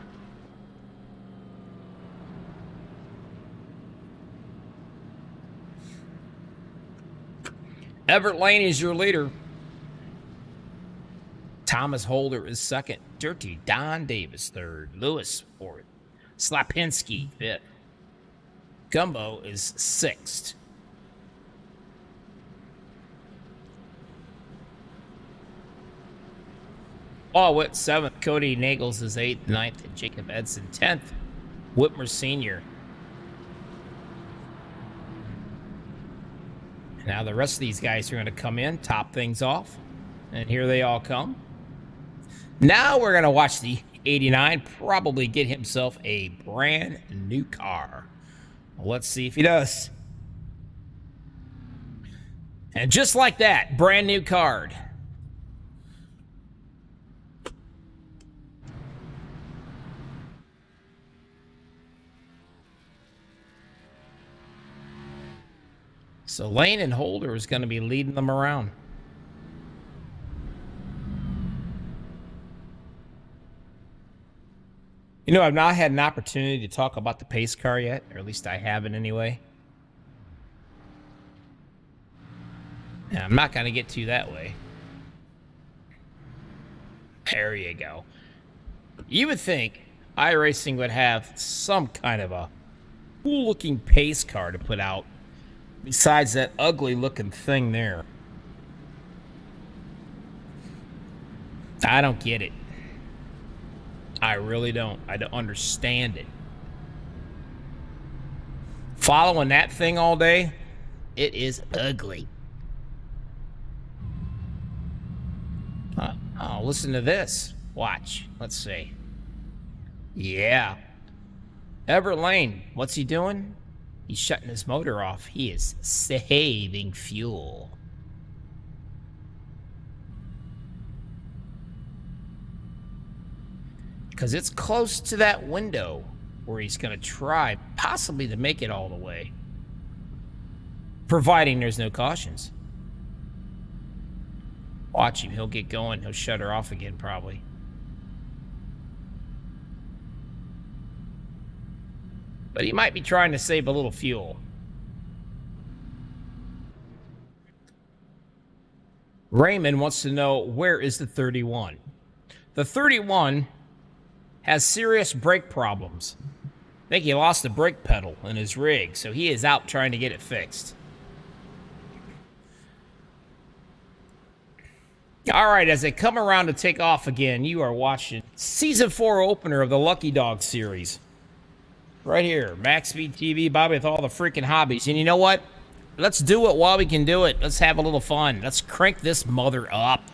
Everett Lane is your leader. Thomas Holder is second. Dirty Don Davis third. Lewis fourth. Slapinski fifth. Gumbo is sixth. Paul seventh. Cody Nagels is eighth. Ninth. And Jacob Edson 10th. Whitmer Sr. Now the rest of these guys are going to come in, top things off. And here they all come. Now we're going to watch the 89 probably get himself a brand new car. Well, let's see if he does. And just like that, brand new card. So Lane and Holder is going to be leading them around. You know, I've not had an opportunity to talk about the pace car yet, or at least I haven't anyway. And I'm not going to get to that way. There you go. You would think iRacing would have some kind of a cool-looking pace car to put out besides that ugly-looking thing there. I don't get it. I really don't. I don't understand it. Following that thing all day, it is ugly. Oh, listen to this. Watch. Let's see. Yeah. Everett Lane, what's he doing? He's shutting his motor off. He is saving fuel. Because it's close to that window where he's going to try possibly to make it all the way. Providing there's no cautions. Watch him. He'll get going. He'll shut her off again probably. But he might be trying to save a little fuel. Raymond wants to know, where is the 31? The 31 has serious brake problems. I think he lost the brake pedal in his rig, so he is out trying to get it fixed. All right, as they come around to take off again, you are watching Season 4 opener of the Lucky Dog series. Right here, MaxspeedTV, Bobby with all the freaking hobbies. And you know what? Let's do it while we can do it. Let's have a little fun. Let's crank this mother up.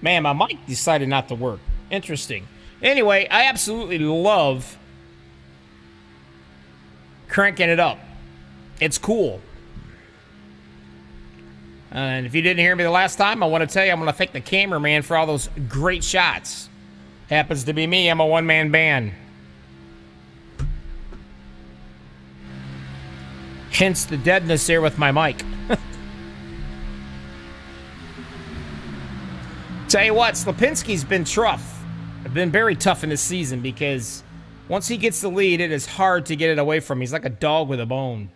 Man, my mic decided not to work. Interesting. Anyway, I absolutely love cranking it up. It's cool. And if you didn't hear me the last time, I want to tell you I'm going to thank the cameraman for all those great shots. Happens to be me. I'm a one-man band. Hence the deadness there with my mic. Tell you what, Slapinski's been tough. Been very tough in this season because once he gets the lead, it is hard to get it away from him. He's like a dog with a bone.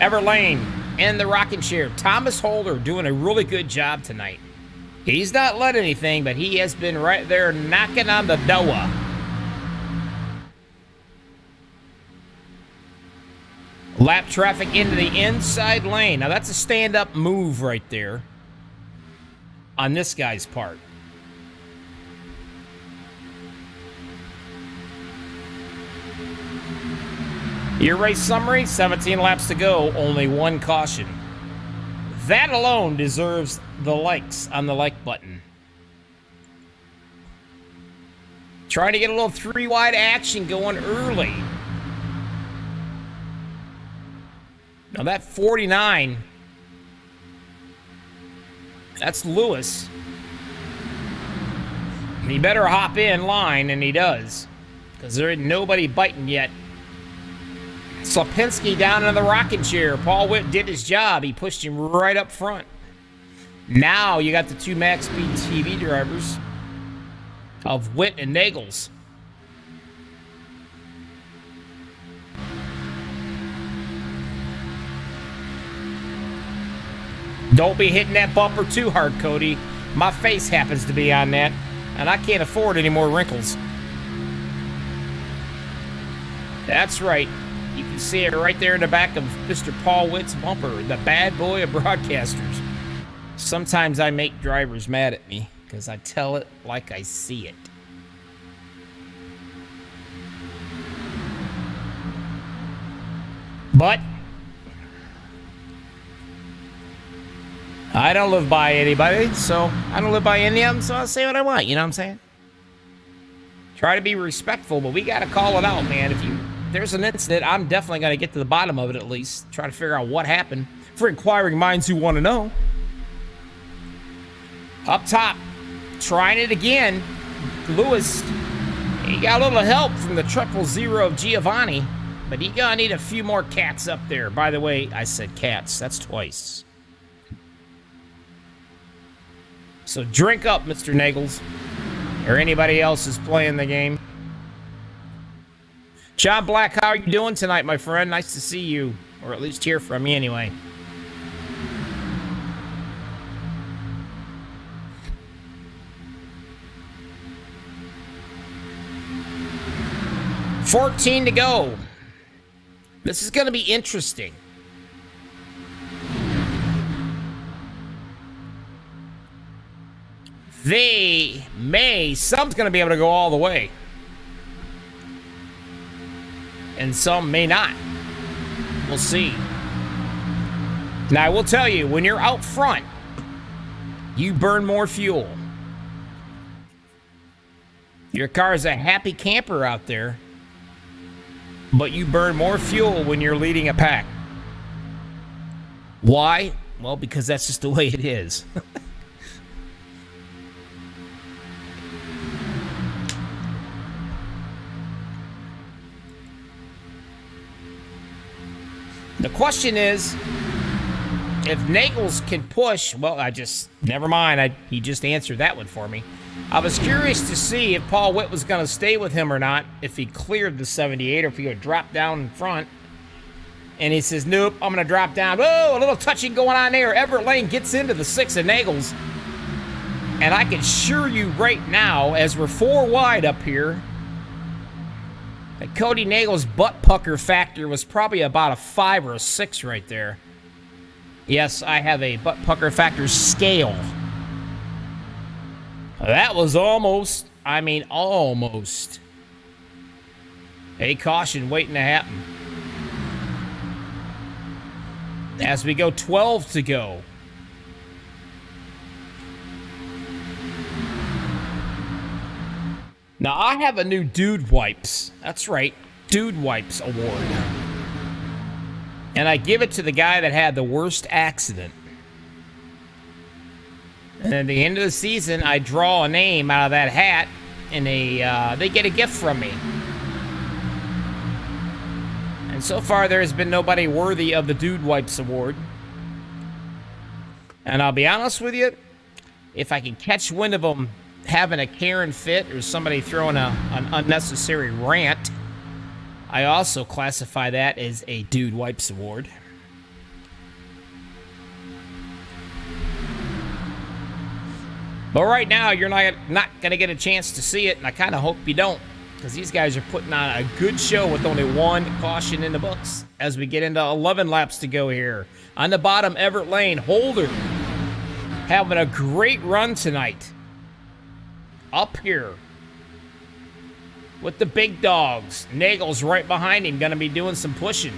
Everlane and the rocking chair. Thomas Holder doing a really good job tonight. He's not led anything, but he has been right there knocking on the door. Lap traffic into the inside lane. Now that's a stand-up move right there on this guy's part. Your race summary, 17 laps to go, only one caution. That alone deserves the likes on the like button. Trying to get a little three-wide action going early. Now that 49, that's Lewis. He better hop in line, and he does. Because there ain't nobody biting yet. Slapinski down in the rocking chair. Paul Witt did his job. He pushed him right up front. Now you got the two MaxspeedTV drivers of Witt and Nagels. Don't be hitting that bumper too hard, Cody. My face happens to be on that, and I can't afford any more wrinkles. That's right. You can see it right there in the back of Mr. Paul Witt's bumper, the bad boy of broadcasters. Sometimes I make drivers mad at me because I tell it like I see it. But I don't live by anybody, so I don't live by any of them, so I'll say what I want, you know what I'm saying? Try to be respectful, but we got to call it out, man. If there's an incident, I'm definitely going to get to the bottom of it at least. Try to figure out what happened for inquiring minds who want to know. Up top, trying it again. Lewis, he got a little help from the 000 of Giovanni, but he going to need a few more cats up there. By the way, I said cats. That's twice. So drink up, Mr. Nagels, or anybody else who's playing the game. John Black, how are you doing tonight, my friend? Nice to see you, or at least hear from you anyway. $14 to go. This is going to be interesting. Some's going to be able to go all the way. And some may not. We'll see. Now, I will tell you, when you're out front, you burn more fuel. Your car is a happy camper out there, but you burn more fuel when you're leading a pack. Why? Well, because that's just the way it is. The question is, if Nagels can push, well, never mind. He just answered that one for me. I was curious to see if Paul Witt was going to stay with him or not, if he cleared the 78 or if he would drop down in front. And he says, nope, I'm going to drop down. Oh, a little touching going on there. Everett Lane gets into the 6 of Nagels. And I can assure you right now, as we're 4 wide up here, that Cody Nagel's butt pucker factor was probably about a 5 or a 6 right there. Yes, I have a butt pucker factor scale. That was almost, almost a caution waiting to happen. As we go 12 to go. Now, I have a new Dude Wipes. That's right, Dude Wipes award. And I give it to the guy that had the worst accident. And at the end of the season, I draw a name out of that hat, and they get a gift from me. And so far, there has been nobody worthy of the Dude Wipes award. And I'll be honest with you, if I can catch wind of them having a Karen fit or somebody throwing an unnecessary rant, I also classify that as a Dude Wipes award. But right now, you're not going to get a chance to see it, and I kind of hope you don't, because these guys are putting on a good show with only 1 caution in the books as we get into 11 laps to go here. On the bottom, Everett Lane, Holder, having a great run tonight. Up here with the big dogs. Nagel's right behind him, going to be doing some pushing.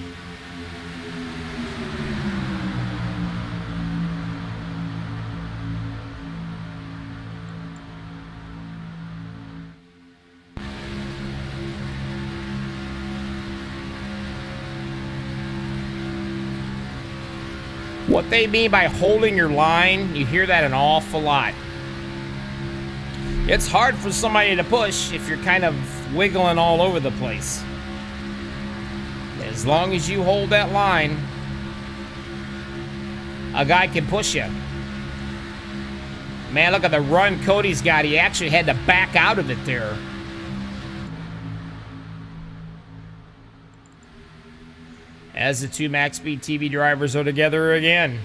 What they mean by holding your line, you hear that an awful lot. It's hard for somebody to push if you're kind of wiggling all over the place. As long as you hold that line, a guy can push you. Man, look at the run Cody's got. He actually had to back out of it there. As the 2 MaxspeedTV drivers are together again.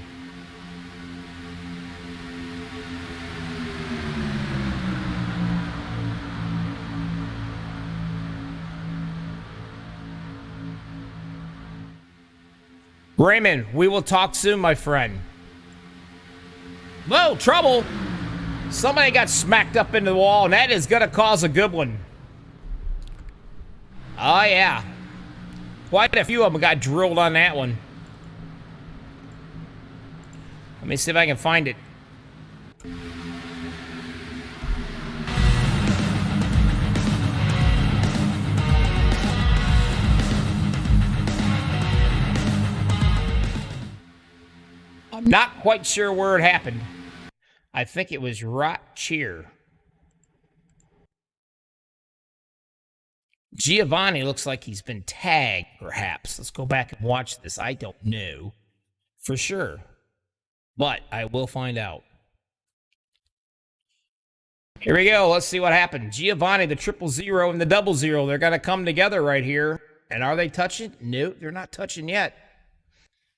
Raymond, we will talk soon, my friend. Whoa, trouble! Somebody got smacked up into the wall, and that is going to cause a good one. Oh, yeah. Quite a few of them got drilled on that one. Let me see if I can find it. I'm not quite sure where it happened. I think it was right cheer. Giovanni looks like he's been tagged, perhaps. Let's go back and watch this. I don't know for sure, but I will find out. Here we go. Let's see what happened. Giovanni, the 000, and the 00. They're going to come together right here. And are they touching? No, they're not touching yet.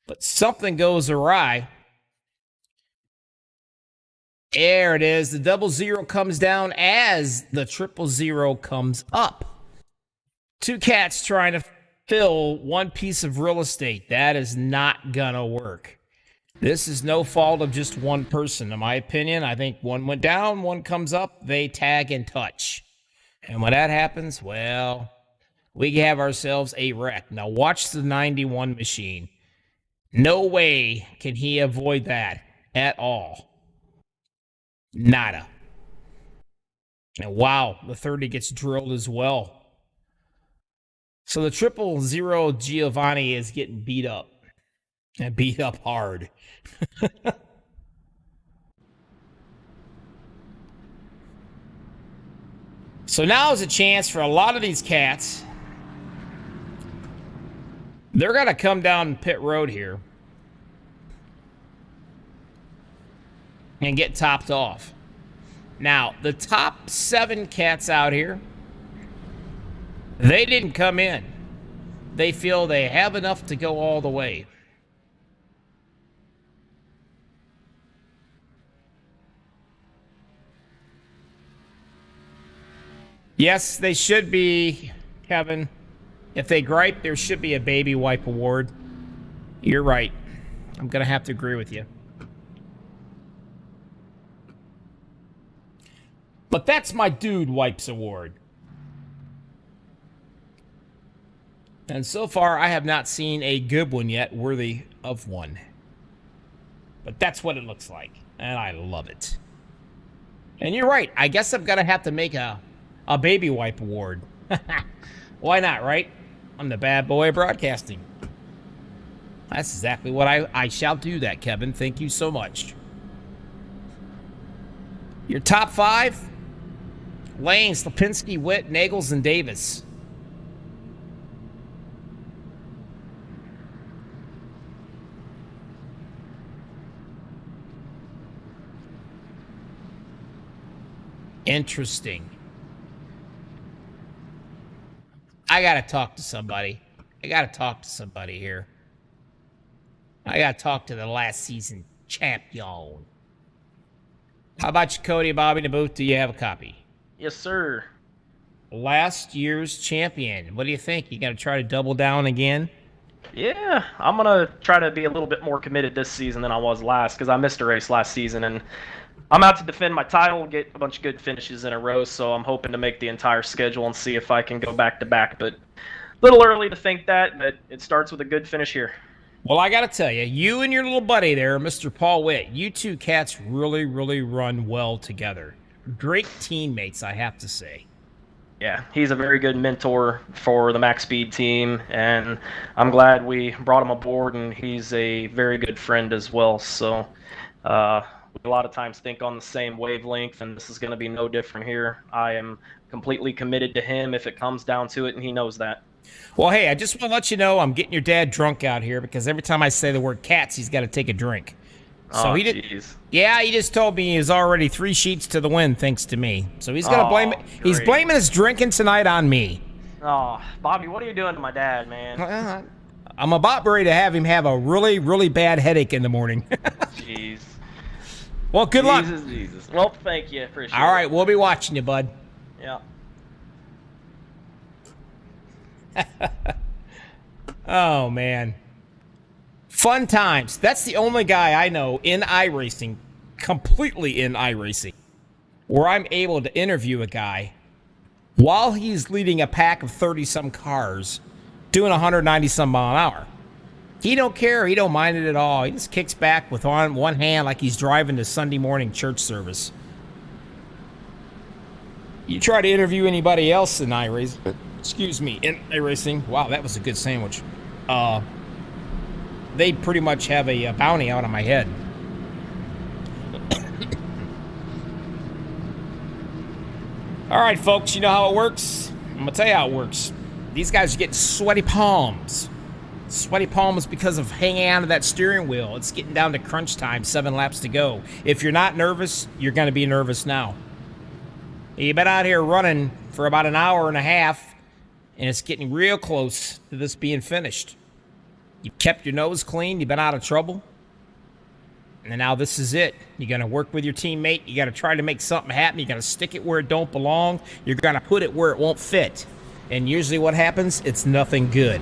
But something goes awry. There it is. The 00 comes down as the 000 comes up. 2 cats trying to fill 1 piece of real estate. That is not gonna work. This is no fault of just 1 person, in my opinion. I think 1 went down, 1 comes up, they tag and touch. And when that happens, well, we have ourselves a wreck. Now watch the 91 machine. No way can he avoid that at all. Nada. And wow, the 30 gets drilled as well. So the 000 Giovanni is getting beat up. And beat up hard. So now is a chance for a lot of these cats. They're going to come down pit road here. and get topped off. Now, the top 7 cats out here, they didn't come in. They feel they have enough to go all the way. Yes, they should be, Kevin. If they gripe, there should be a baby wipe award. You're right. I'm going to have to agree with you. But that's my Dude Wipes award. And so far, I have not seen a good one yet worthy of one. But that's what it looks like. And I love it. And you're right. I guess I'm going to have to make a baby wipe award. Why not, right? I'm the bad boy of broadcasting. That's exactly what I shall do that, Kevin. Thank you so much. Your top 5? Lane, Slapinski, Witt, Nagels, and Davis. Interesting. I gotta talk to somebody. I gotta talk to somebody here. I gotta talk to the last season champion. How about you, Cody, Bobby, in the booth? Do you have a copy? Yes, sir. Last year's champion. What do you think? You gonna try to double down again? Yeah, I'm going to try to be a little bit more committed this season than I was last, because I missed a race last season, and I'm out to defend my title, get a bunch of good finishes in a row, so I'm hoping to make the entire schedule and see if I can go back-to-back, but a little early to think that, but it starts with a good finish here. Well, I got to tell you, you and your little buddy there, Mr. Paul Witt, you two cats really, really run well together. Great teammates, I have to say. Yeah, he's a very good mentor for the Max Speed team, and I'm glad we brought him aboard, and he's a very good friend as well. So we a lot of times think on the same wavelength, and this is going to be no different here. I am completely committed to him if it comes down to it, and he knows that. Well, hey, I just want to let you know I'm getting your dad drunk out here because every time I say the word cats, he's got to take a drink. So he did. Geez. Yeah, he just told me he's already 3 sheets to the wind thanks to me. So he's gonna blame it. He's blaming his drinking tonight on me. Oh, Bobby, what are you doing to my dad, man? I'm about ready to have him have a really, really bad headache in the morning. Jeez. Well, good luck. Jesus. Well, thank you. Appreciate it. All right, we'll be watching you, bud. Yeah. Oh, man. Fun times. That's the only guy I know in iRacing, completely in iRacing, where I'm able to interview a guy while he's leading a pack of 30-some cars doing 190-some mile an hour. He don't care. He don't mind it at all. He just kicks back with one hand like he's driving to Sunday morning church service. You try to interview anybody else in iRacing, in iRacing. Wow, that was a good sandwich. They pretty much have a bounty out on my head. All right, folks, you know how it works? I'm going to tell you how it works. These guys are getting sweaty palms. Sweaty palms because of hanging onto that steering wheel. It's getting down to crunch time, 7 laps to go. If you're not nervous, you're going to be nervous now. You've been out here running for about an hour and a half, and it's getting real close to this being finished. You kept your nose clean. You've been out of trouble. And now this is it. You're going to work with your teammate. You got to try to make something happen. You got to stick it where it don't belong. You're going to put it where it won't fit. And usually what happens, it's nothing good.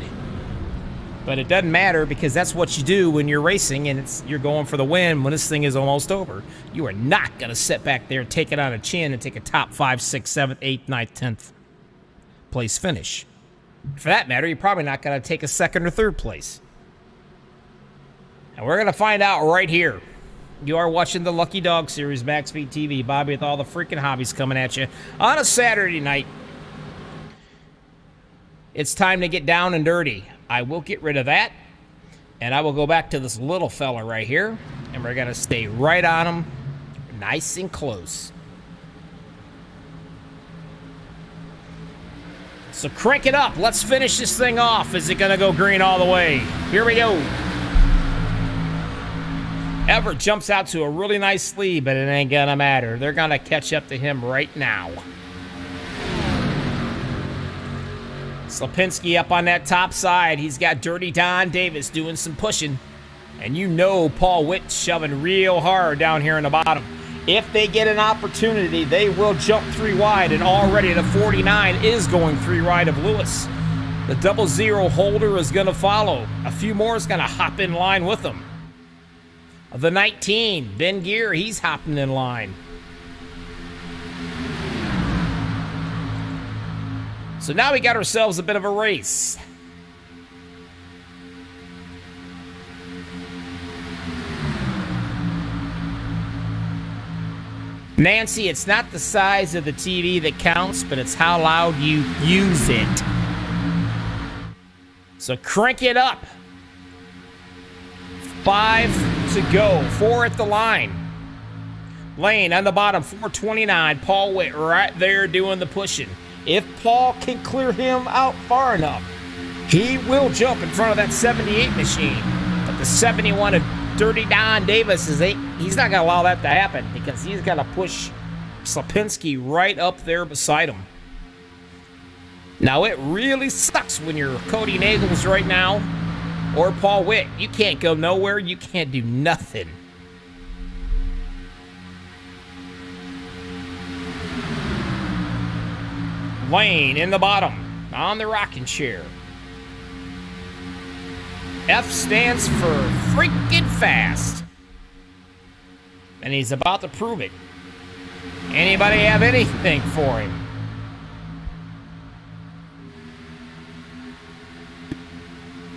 But it doesn't matter because that's what you do when you're racing and you're going for the win when this thing is almost over. You are not going to sit back there, take it on a chin, and take a top 5, 6, 7, 8, 9, 10th place finish. For that matter, you're probably not going to take a 2nd or 3rd place. And we're going to find out right here. You are watching the Lucky Dog Series, MaxspeedTV. Bobby with all the freaking hobbies coming at you on a Saturday night. It's time to get down and dirty. I will get rid of that. And I will go back to this little fella right here. And we're going to stay right on him. Nice and close. So crank it up. Let's finish this thing off. Is it going to go green all the way? Here we go. Everett jumps out to a really nice lead, but it ain't gonna matter. They're gonna catch up to him right now. Slapinski up on that top side. He's got Dirty Don Davis doing some pushing. And you know Paul Witt shoving real hard down here in the bottom. If they get an opportunity, they will jump 3 wide, and already the 49 is going 3 wide of Lewis. The 00 holder is going to follow. A few more is going to hop in line with them. The 19, Ben Gear, he's hopping in line. So now we got ourselves a bit of a race. Nancy, it's not the size of the TV that counts, but it's how loud you use it. So crank it up. 5 to go. 4 at the line. Lane on the bottom, 429. Paul Witt right there doing the pushing. If Paul can clear him out far enough, he will jump in front of that 78 machine. But the 71 of Dirty Don Davis, he's not going to allow that to happen because he's got to push Slapinski right up there beside him. Now, it really sucks when you're Cody Nagels right now or Paul Witt. You can't go nowhere. You can't do nothing. Lane in the bottom on the rocking chair. F stands for freaking fast. And he's about to prove it. Anybody have anything for him?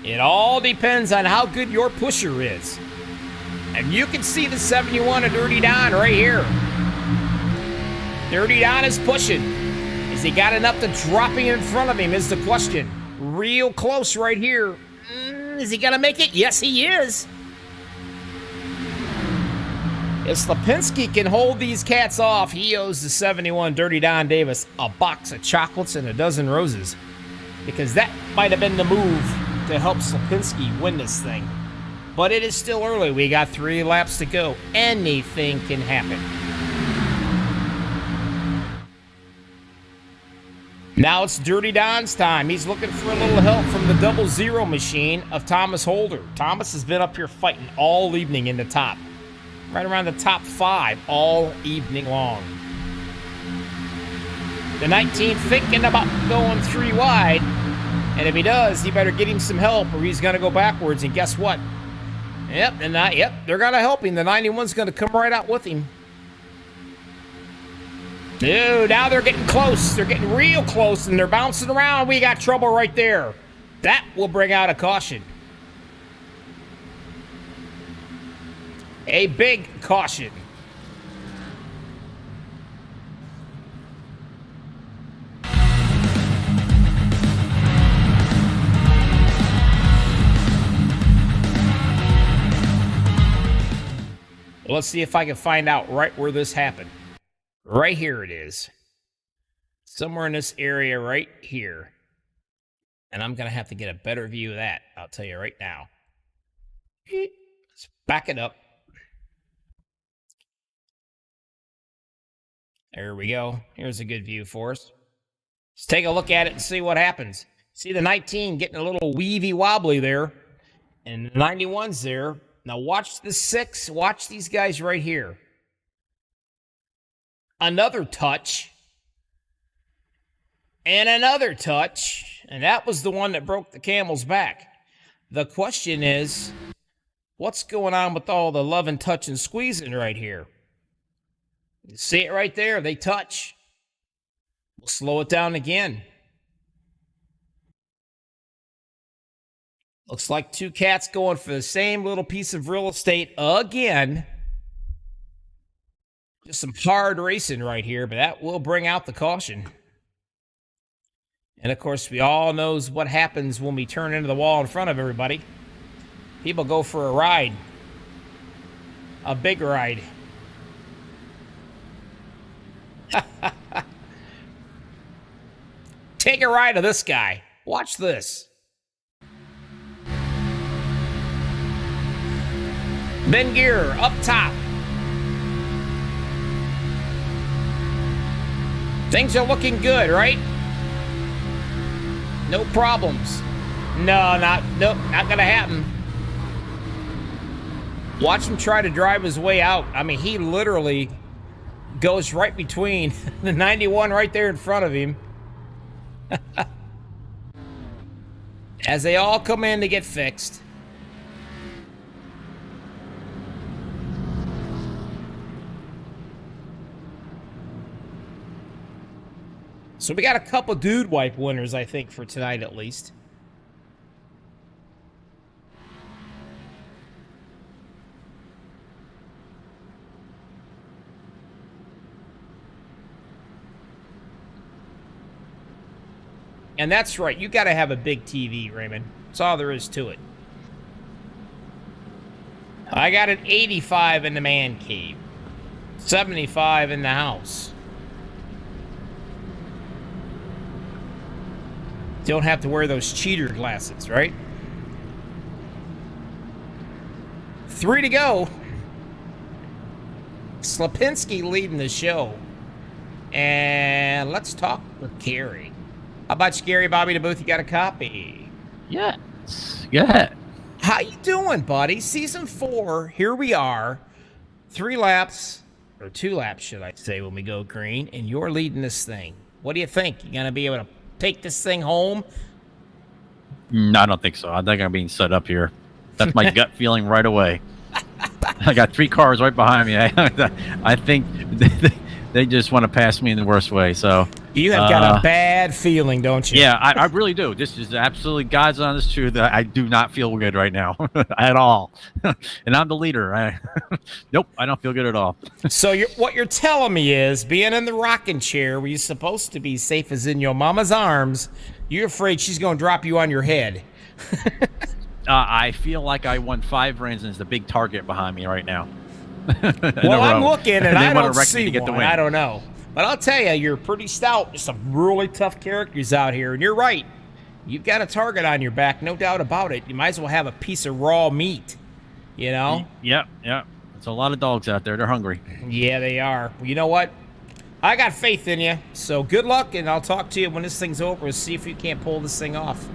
It all depends on how good your pusher is. And you can see the 71 of Dirty Don right here. Dirty Don is pushing. Has he got enough to dropping in front of him is the question. Real close right here. Is he going to make it? Yes, he is. If Slapinski can hold these cats off, he owes the 71 Dirty Don Davis a box of chocolates and a dozen roses. Because that might have been the move to help Slapinski win this thing. But it is still early. We got 3 laps to go. Anything can happen. Now it's Dirty Don's time. He's looking for a little help from the 00 machine of Thomas Holder. Thomas has been up here fighting all evening in the top. Right around the top 5 all evening long. The 19 thinking about going 3 wide. And if he does, he better get him some help or he's going to go backwards. And guess what? Yep, they're going to help him. The 91's going to come right out with him. Dude, now they're getting close. They're getting real close, and they're bouncing around. We got trouble right there. That will bring out a caution. A big caution. Well, let's see if I can find out right where this happened. Right here it is. Somewhere in this area right here. And I'm going to have to get a better view of that. I'll tell you right now. Let's back it up. There we go. Here's a good view for us. Let's take a look at it and see what happens. See the 19 getting a little weavy wobbly there. And the 91's there. Now watch the 6. Watch these guys right here. Another touch, and another touch, and that was the one that broke the camel's back. The question is, what's going on with all the loving, touching, squeezing right here? You see it right there, they touch. We'll slow it down again. Looks like 2 cats going for the same little piece of real estate again. Just some hard racing right here, but that will bring out the caution. And, of course, we all knows what happens when we turn into the wall in front of everybody. People go for a ride. A big ride. Take a ride of this guy. Watch this. Ben Gear up top. Things are looking good, right? No problems. Nope, not gonna happen. Watch him try to drive his way out. I mean, he literally goes right between the 91 right there in front of him. As they all come in to get fixed. So we got a couple dude wipe winners, I think, for tonight at least. And that's right, you got to have a big TV, Raymond. That's all there is to it. I got an 85 in the man cave, 75 in the house. Don't have to wear those cheater glasses, right? 3 to go. Slapinski leading the show. And let's talk with Gary. How about you, Gary? Bobby DeBooth, you got a copy? Yes. Go ahead. How you doing, buddy? Season 4, here we are. 3 laps, or 2 laps, should I say, when we go green, and you're leading this thing. What do you think? You gonna be able to take this thing home? No, I don't think so. I think I'm being set up here. That's my gut feeling right away. I got 3 cars right behind me. I think they just want to pass me in the worst way. So you have got a bad feeling, don't you? Yeah, I really do. This is absolutely God's honest truth. I do not feel good right now at all. And I'm the leader. Nope, I don't feel good at all. So what you're telling me is, being in the rocking chair where you're supposed to be safe as in your mama's arms, you're afraid she's going to drop you on your head. I feel like I won 5 wins and there's a big target behind me right now. Well, I'm looking and I don't see to get the one. win. I don't know. But I'll tell you, you're pretty stout. There's some really tough characters out here. And you're right. You've got a target on your back, no doubt about it. You might as well have a piece of raw meat, you know? Yep. There's a lot of dogs out there. They're hungry. Yeah, they are. Well, you know what? I got faith in you. So good luck, and I'll talk to you when this thing's over. We'll see if you can't pull this thing off.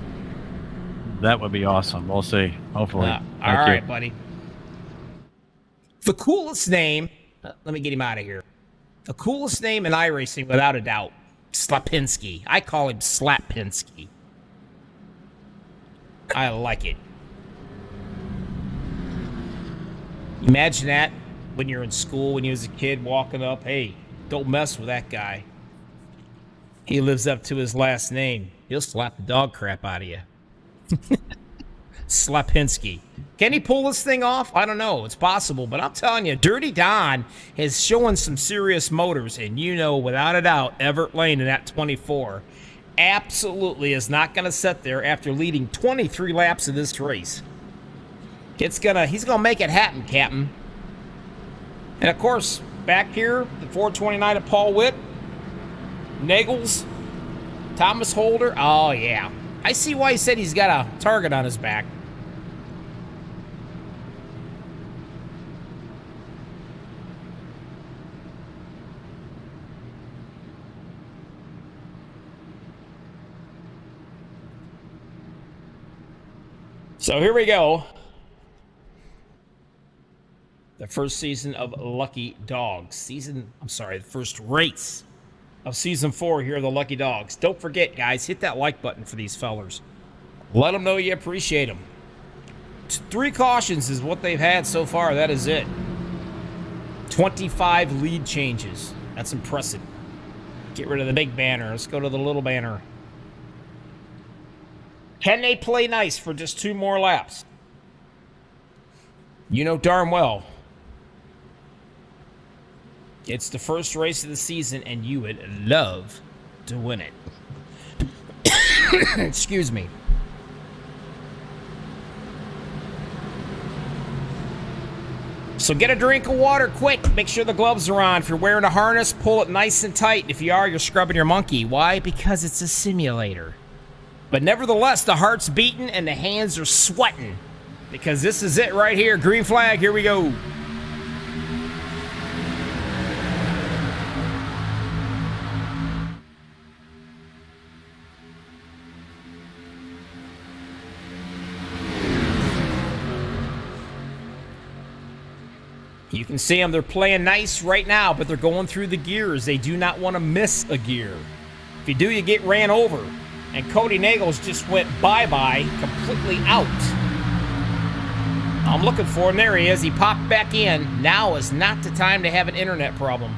That would be awesome. We'll see. Hopefully. All right, buddy. The coolest name, let me get him out of here. The coolest name in iRacing, without a doubt, Slapinski. I call him Slapinski. I like it. Imagine that when you're in school, when you was a kid, walking up, hey, don't mess with that guy. He lives up to his last name. He'll slap the dog crap out of you. Slapinski. Can he pull this thing off? I don't know. It's possible, but I'm telling you, Dirty Don is showing some serious motors, and you know, without a doubt, Everett Lane in that 24 absolutely is not going to sit there after leading 23 laps of this race. He's gonna make it happen, Captain. And of course, back here, the 429 of Paul Witt, Nagels, Thomas Holder. Oh yeah, I see why he said he's got a target on his back. So here we go. The first season of Lucky Dogs. The first race of Season 4 here, the Lucky Dogs. Don't forget, guys, hit that like button for these fellers. Let them know you appreciate them. 3 cautions is what they've had so far. That is it. 25 lead changes. That's impressive. Get rid of the big banner. Let's go to the little banner. Can they play nice for just 2 more laps? You know darn well. It's the first race of the season, and you would love to win it. Excuse me. So get a drink of water quick. Make sure the gloves are on. If you're wearing a harness, pull it nice and tight. If you are, you're scrubbing your monkey. Why? Because it's a simulator. But nevertheless, the heart's beating and the hands are sweating. because this is it right here. Green flag, here we go. You can see them. They're playing nice right now, but they're going through the gears. They do not want to miss a gear. If you do, you get ran over. And Cody Nagels just went bye-bye, completely out. I'm looking for him. There he is. He popped back in. Now is not the time to have an internet problem.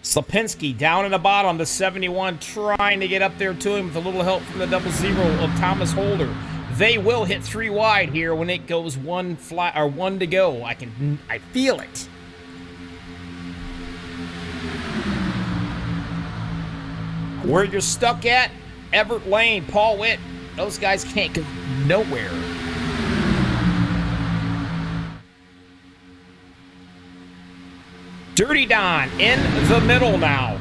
Slapinski down in the bottom, the 71, trying to get up there to him with a little help from the 00 of Thomas Holder. They will hit 3 wide here when it goes 1 to go. I feel it. Where you're stuck at, Everett Lane, Paul Witt, those guys can't go nowhere. Dirty Don in the middle now,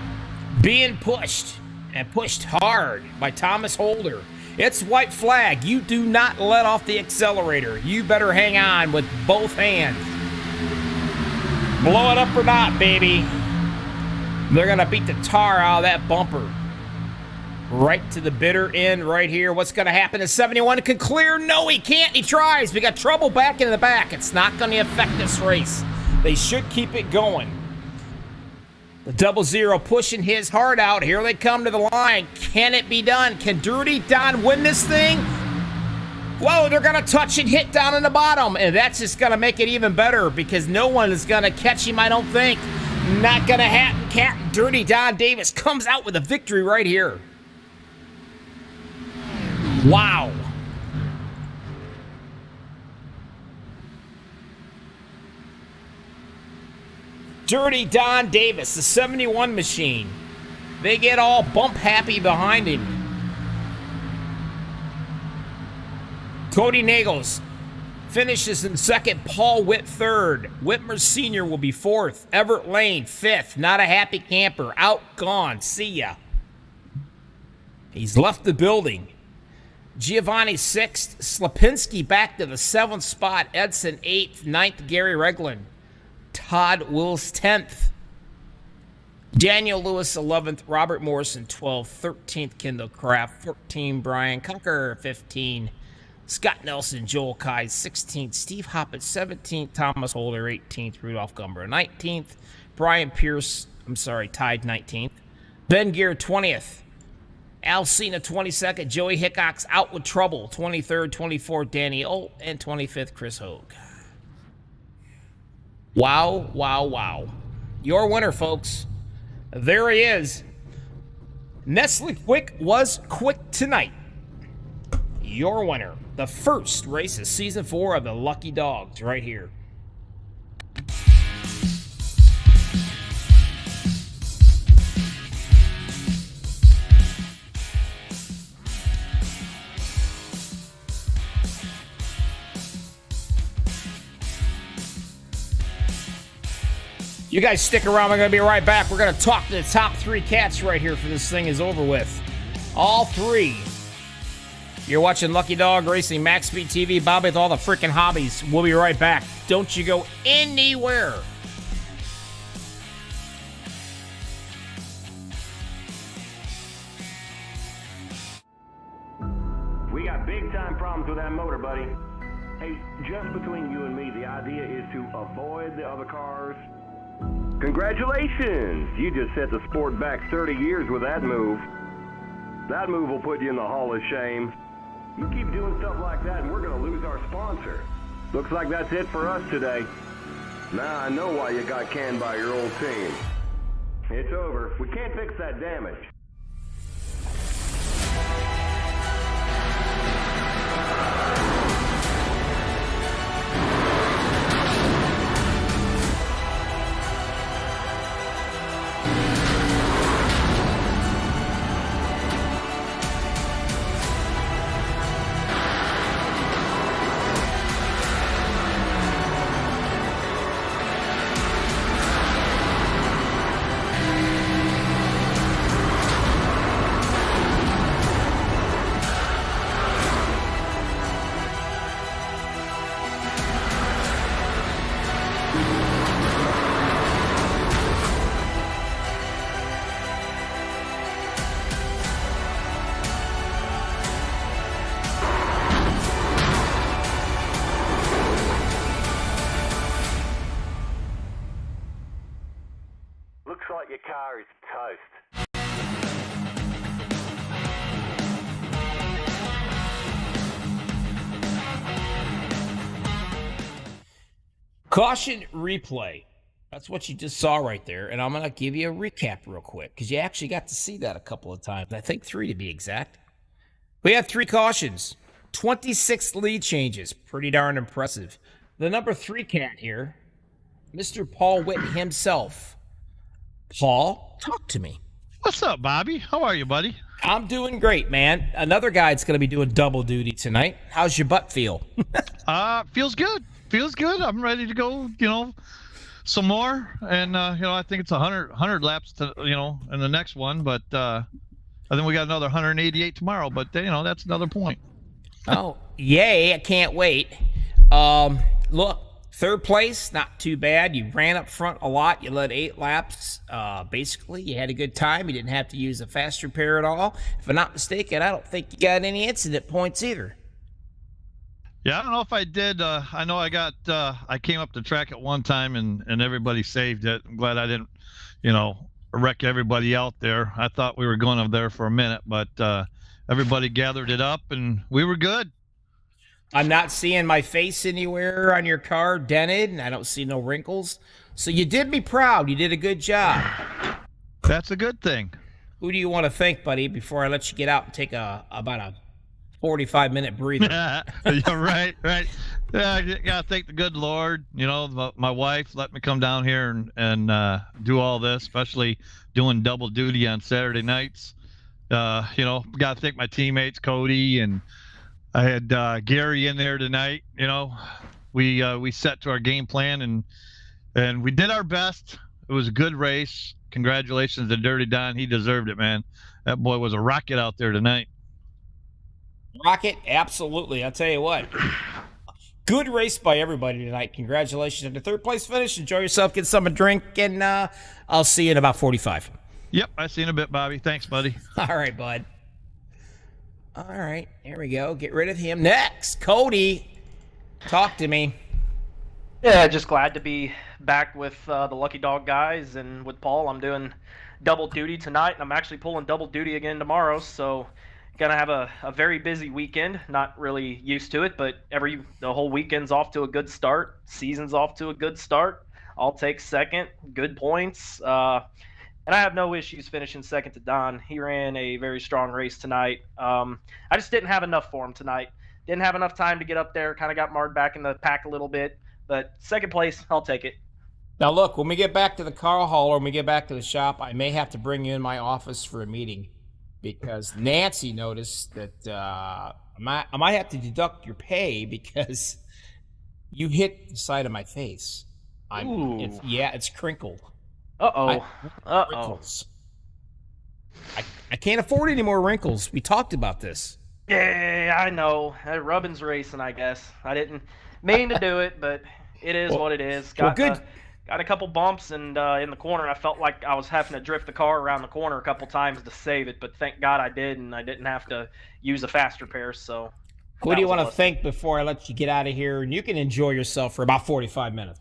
being pushed and pushed hard by Thomas Holder. It's white flag. You do not let off the accelerator. You better hang on with both hands. Blow it up or not, baby. They're going to beat the tar out of that bumper. Right to the bitter end right here. What's going to happen? The 71 can clear. No, he can't. He tries. We got trouble back in the back. It's not going to affect this race. They should keep it going. The 00 pushing his heart out. Here they come to the line. Can it be done? Can Dirty Don win this thing? Whoa, they're going to touch and hit down in the bottom. And that's just going to make it even better because no one is going to catch him, I don't think. Not going to happen. Captain Dirty Don Davis comes out with a victory right here. Wow. Dirty Don Davis, the 71 machine. They get all bump happy behind him. Cody Nagels finishes in second. Paul Witt third. Whitmer Sr. will be fourth. Everett Lane fifth. Not a happy camper. Out, gone. See ya. He's left the building. Giovanni sixth. Slapinski back to the 7th spot. Edson 8th. 9th, Gary Regland. Todd Wills 10th. Daniel Lewis 11th. Robert Morrison 12th. 13th, Kendall Kraft. 14, Brian Cocker. 15, Scott Nelson. Joel Kai 16th. Steve Hoppett 17th. Thomas Holder 18th. Rudolph Gumber 19th. Brian Pierce, tied 19th. Ben Gear 20th. Al Cena 22nd. Joey Hickox out with trouble 23rd. 24th, Danny Olt. And 25th, Chris Hogue. Wow, wow, wow. Your winner, folks. There he is. Nestle Quick was quick tonight. Your winner. The first race of Season 4 of the Lucky Dogs right here. You guys stick around. We're going to be right back. We're going to talk to the top 3 cats right here for this thing is over with. All 3. You're watching Lucky Dog Racing, MaxspeedTV, Bobby with all the freaking hobbies. We'll be right back. Don't you go anywhere. We got big time problems with that motor, buddy. Hey, just between you and me, the idea is to avoid the other cars. Congratulations! You just set the sport back 30 years with that move. That move will put you in the Hall of Shame. You keep doing stuff like that and we're going to lose our sponsor. Looks like that's it for us today. Now I know why you got canned by your old team. It's over. We can't fix that damage. like your car is toast. Caution replay. That's what you just saw right there. And I'm going to give you a recap real quick because you actually got to see that a couple of times. I think 3 to be exact. We had 3 cautions, 26 lead changes. Pretty darn impressive. The number 3 cat here, Mr. Paul Witt himself. Paul, talk to me. What's up, Bobby? How are you, buddy? I'm doing great, man. Another guy that's going to be doing double duty tonight. How's your butt feel? Feels good. Feels good. I'm ready to go, some more. And, I think it's 100 laps to, in the next one. But I think we got another 188 tomorrow. But, that's another point. Oh, yay. I can't wait. Look, 3rd place, not too bad. You ran up front a lot. You led 8 laps. Basically, you had a good time. You didn't have to use a fast repair at all. If I'm not mistaken, I don't think you got any incident points either. Yeah, I don't know if I did. I know I came up the track at one time and everybody saved it. I'm glad I didn't, wreck everybody out there. I thought we were going up there for a minute, but everybody gathered it up and we were good. I'm not seeing my face anywhere on your car dented, and I don't see no wrinkles. So you did me proud. You did a good job. That's a good thing. Who do you want to thank, buddy, before I let you get out and take about a 45-minute breather? Yeah, right. Yeah, I gotta thank the good Lord. My wife let me come down here and do all this, especially doing double duty on Saturday nights. Gotta thank my teammates, Cody, and I had Gary in there tonight. We set to our game plan and we did our best. It was a good race. Congratulations to Dirty Don. He deserved it, man. That boy was a rocket out there tonight. Rocket, absolutely. I'll tell you what. Good race by everybody tonight. Congratulations on the 3rd place finish. Enjoy yourself. Get some a drink, and I'll see you in about 45. Yep, I see you in a bit, Bobby. Thanks, buddy. All right, bud. All right, here we go. Get rid of him. Next, Cody. Talk to me. Yeah, just glad to be back with the Lucky Dog guys and with Paul. I'm doing double duty tonight, and I'm actually pulling double duty again tomorrow, so gonna have a very busy weekend. Not really used to it, but the whole weekend's off to a good start. Season's off to a good start. I'll take second. Good points. And I have no issues finishing second to Don. He ran a very strong race tonight. I just didn't have enough for him tonight. Didn't have enough time to get up there. Kind of got marred back in the pack a little bit. But 2nd place, I'll take it. Now, look, when we get back to the car hall or when we get back to the shop, I may have to bring you in my office for a meeting because Nancy noticed that I might have to deduct your pay because you hit the side of my face. It's crinkled. Uh-oh. Wrinkles. I can't afford any more wrinkles. We talked about this. Yeah, I know. Rubbin's racing, I guess. I didn't mean to do it, but it is what it is. Got a couple bumps, and in the corner, I felt like I was having to drift the car around the corner a couple times to save it, but thank God I did, and I didn't have to use a fast repair, so... Who do you want to thank before I let you get out of here, and you can enjoy yourself for about 45 minutes?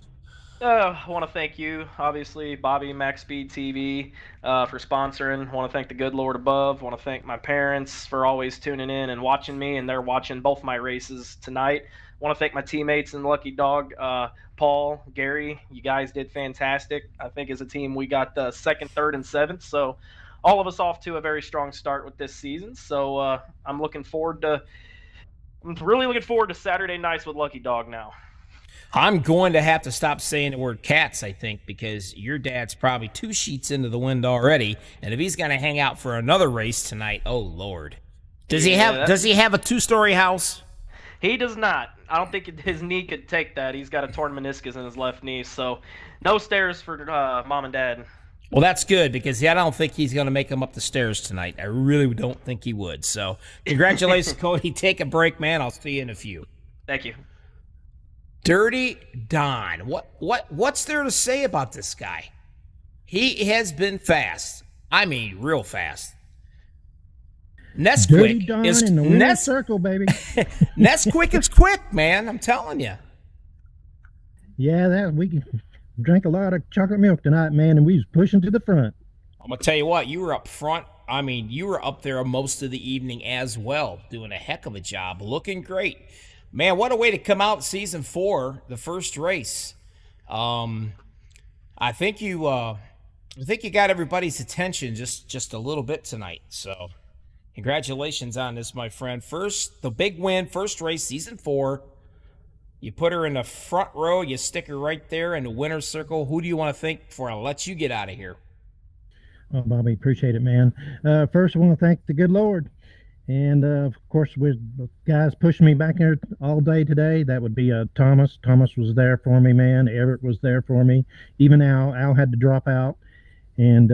I want to thank you, obviously, Bobby, MaxspeedTV, for sponsoring. I want to thank the good Lord above. I want to thank my parents for always tuning in and watching me, and they're watching both my races tonight. I want to thank my teammates in Lucky Dog, Paul, Gary. You guys did fantastic. I think as a team we got 2nd, 3rd, and 7th, so all of us off to a very strong start with this season. So I'm really looking forward to Saturday nights with Lucky Dog now. I'm going to have to stop saying the word cats, I think, because your dad's probably 2 sheets into the wind already, and if he's going to hang out for another race tonight, oh Lord. Does he have a 2-story house? He does not. I don't think his knee could take that. He's got a torn meniscus in his left knee, so no stairs for Mom and Dad. Well, that's good because I don't think he's going to make him up the stairs tonight. I really don't think he would. So congratulations, Cody. Take a break, man. I'll see you in a few. Thank you. Dirty Don. What's there to say about this guy? He has been fast. I mean, real fast. Dirty Don in the winner's circle, baby. Nesquik is quick, man. I'm telling you. Yeah, drank a lot of chocolate milk tonight, man, and we was pushing to the front. I'm going to tell you what, you were up front. I mean, you were up there most of the evening as well, doing a heck of a job, looking great. Man, what a way to come out season 4, the first race. I think you got everybody's attention just a little bit tonight. So, congratulations on this, my friend. First, the big win, first race, season 4. You put her in the front row. You stick her right there in the winner's circle. Who do you want to thank before I let you get out of here? Oh, Bobby, appreciate it, man. First, I want to thank the good Lord. And, of course, with guys pushing me back there all day today, that would be Thomas. Thomas was there for me, man. Everett was there for me. Even Al. Al had to drop out. And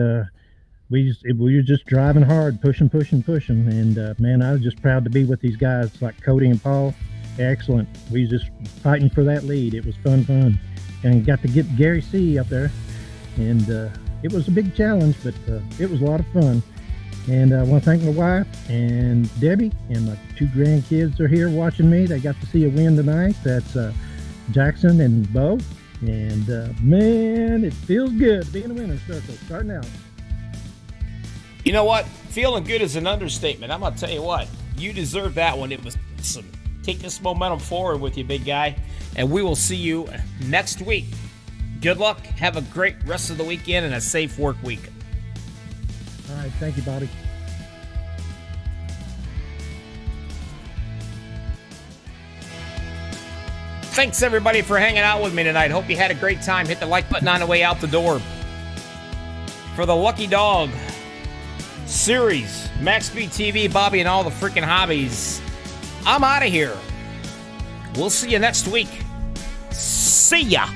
we were just driving hard, pushing. And, man, I was just proud to be with these guys like Cody and Paul. Excellent. We was just fighting for that lead. It was fun. And got to get Gary C up there. And it was a big challenge, but it was a lot of fun. And I want to thank my wife and Debbie, and my 2 grandkids are here watching me. They got to see a win tonight. That's Jackson and Bo. And man, it feels good being in the winner's circle, starting out. You know what? Feeling good is an understatement. I'm going to tell you what. You deserve that one. It was awesome. Take this momentum forward with you, big guy. And we will see you next week. Good luck. Have a great rest of the weekend and a safe work week. All right. Thank you, Bobby. Thanks, everybody, for hanging out with me tonight. Hope you had a great time. Hit the like button on the way out the door. For the Lucky Dog series, MaxspeedTV, Bobby, and all the freaking hobbies, I'm out of here. We'll see you next week. See ya.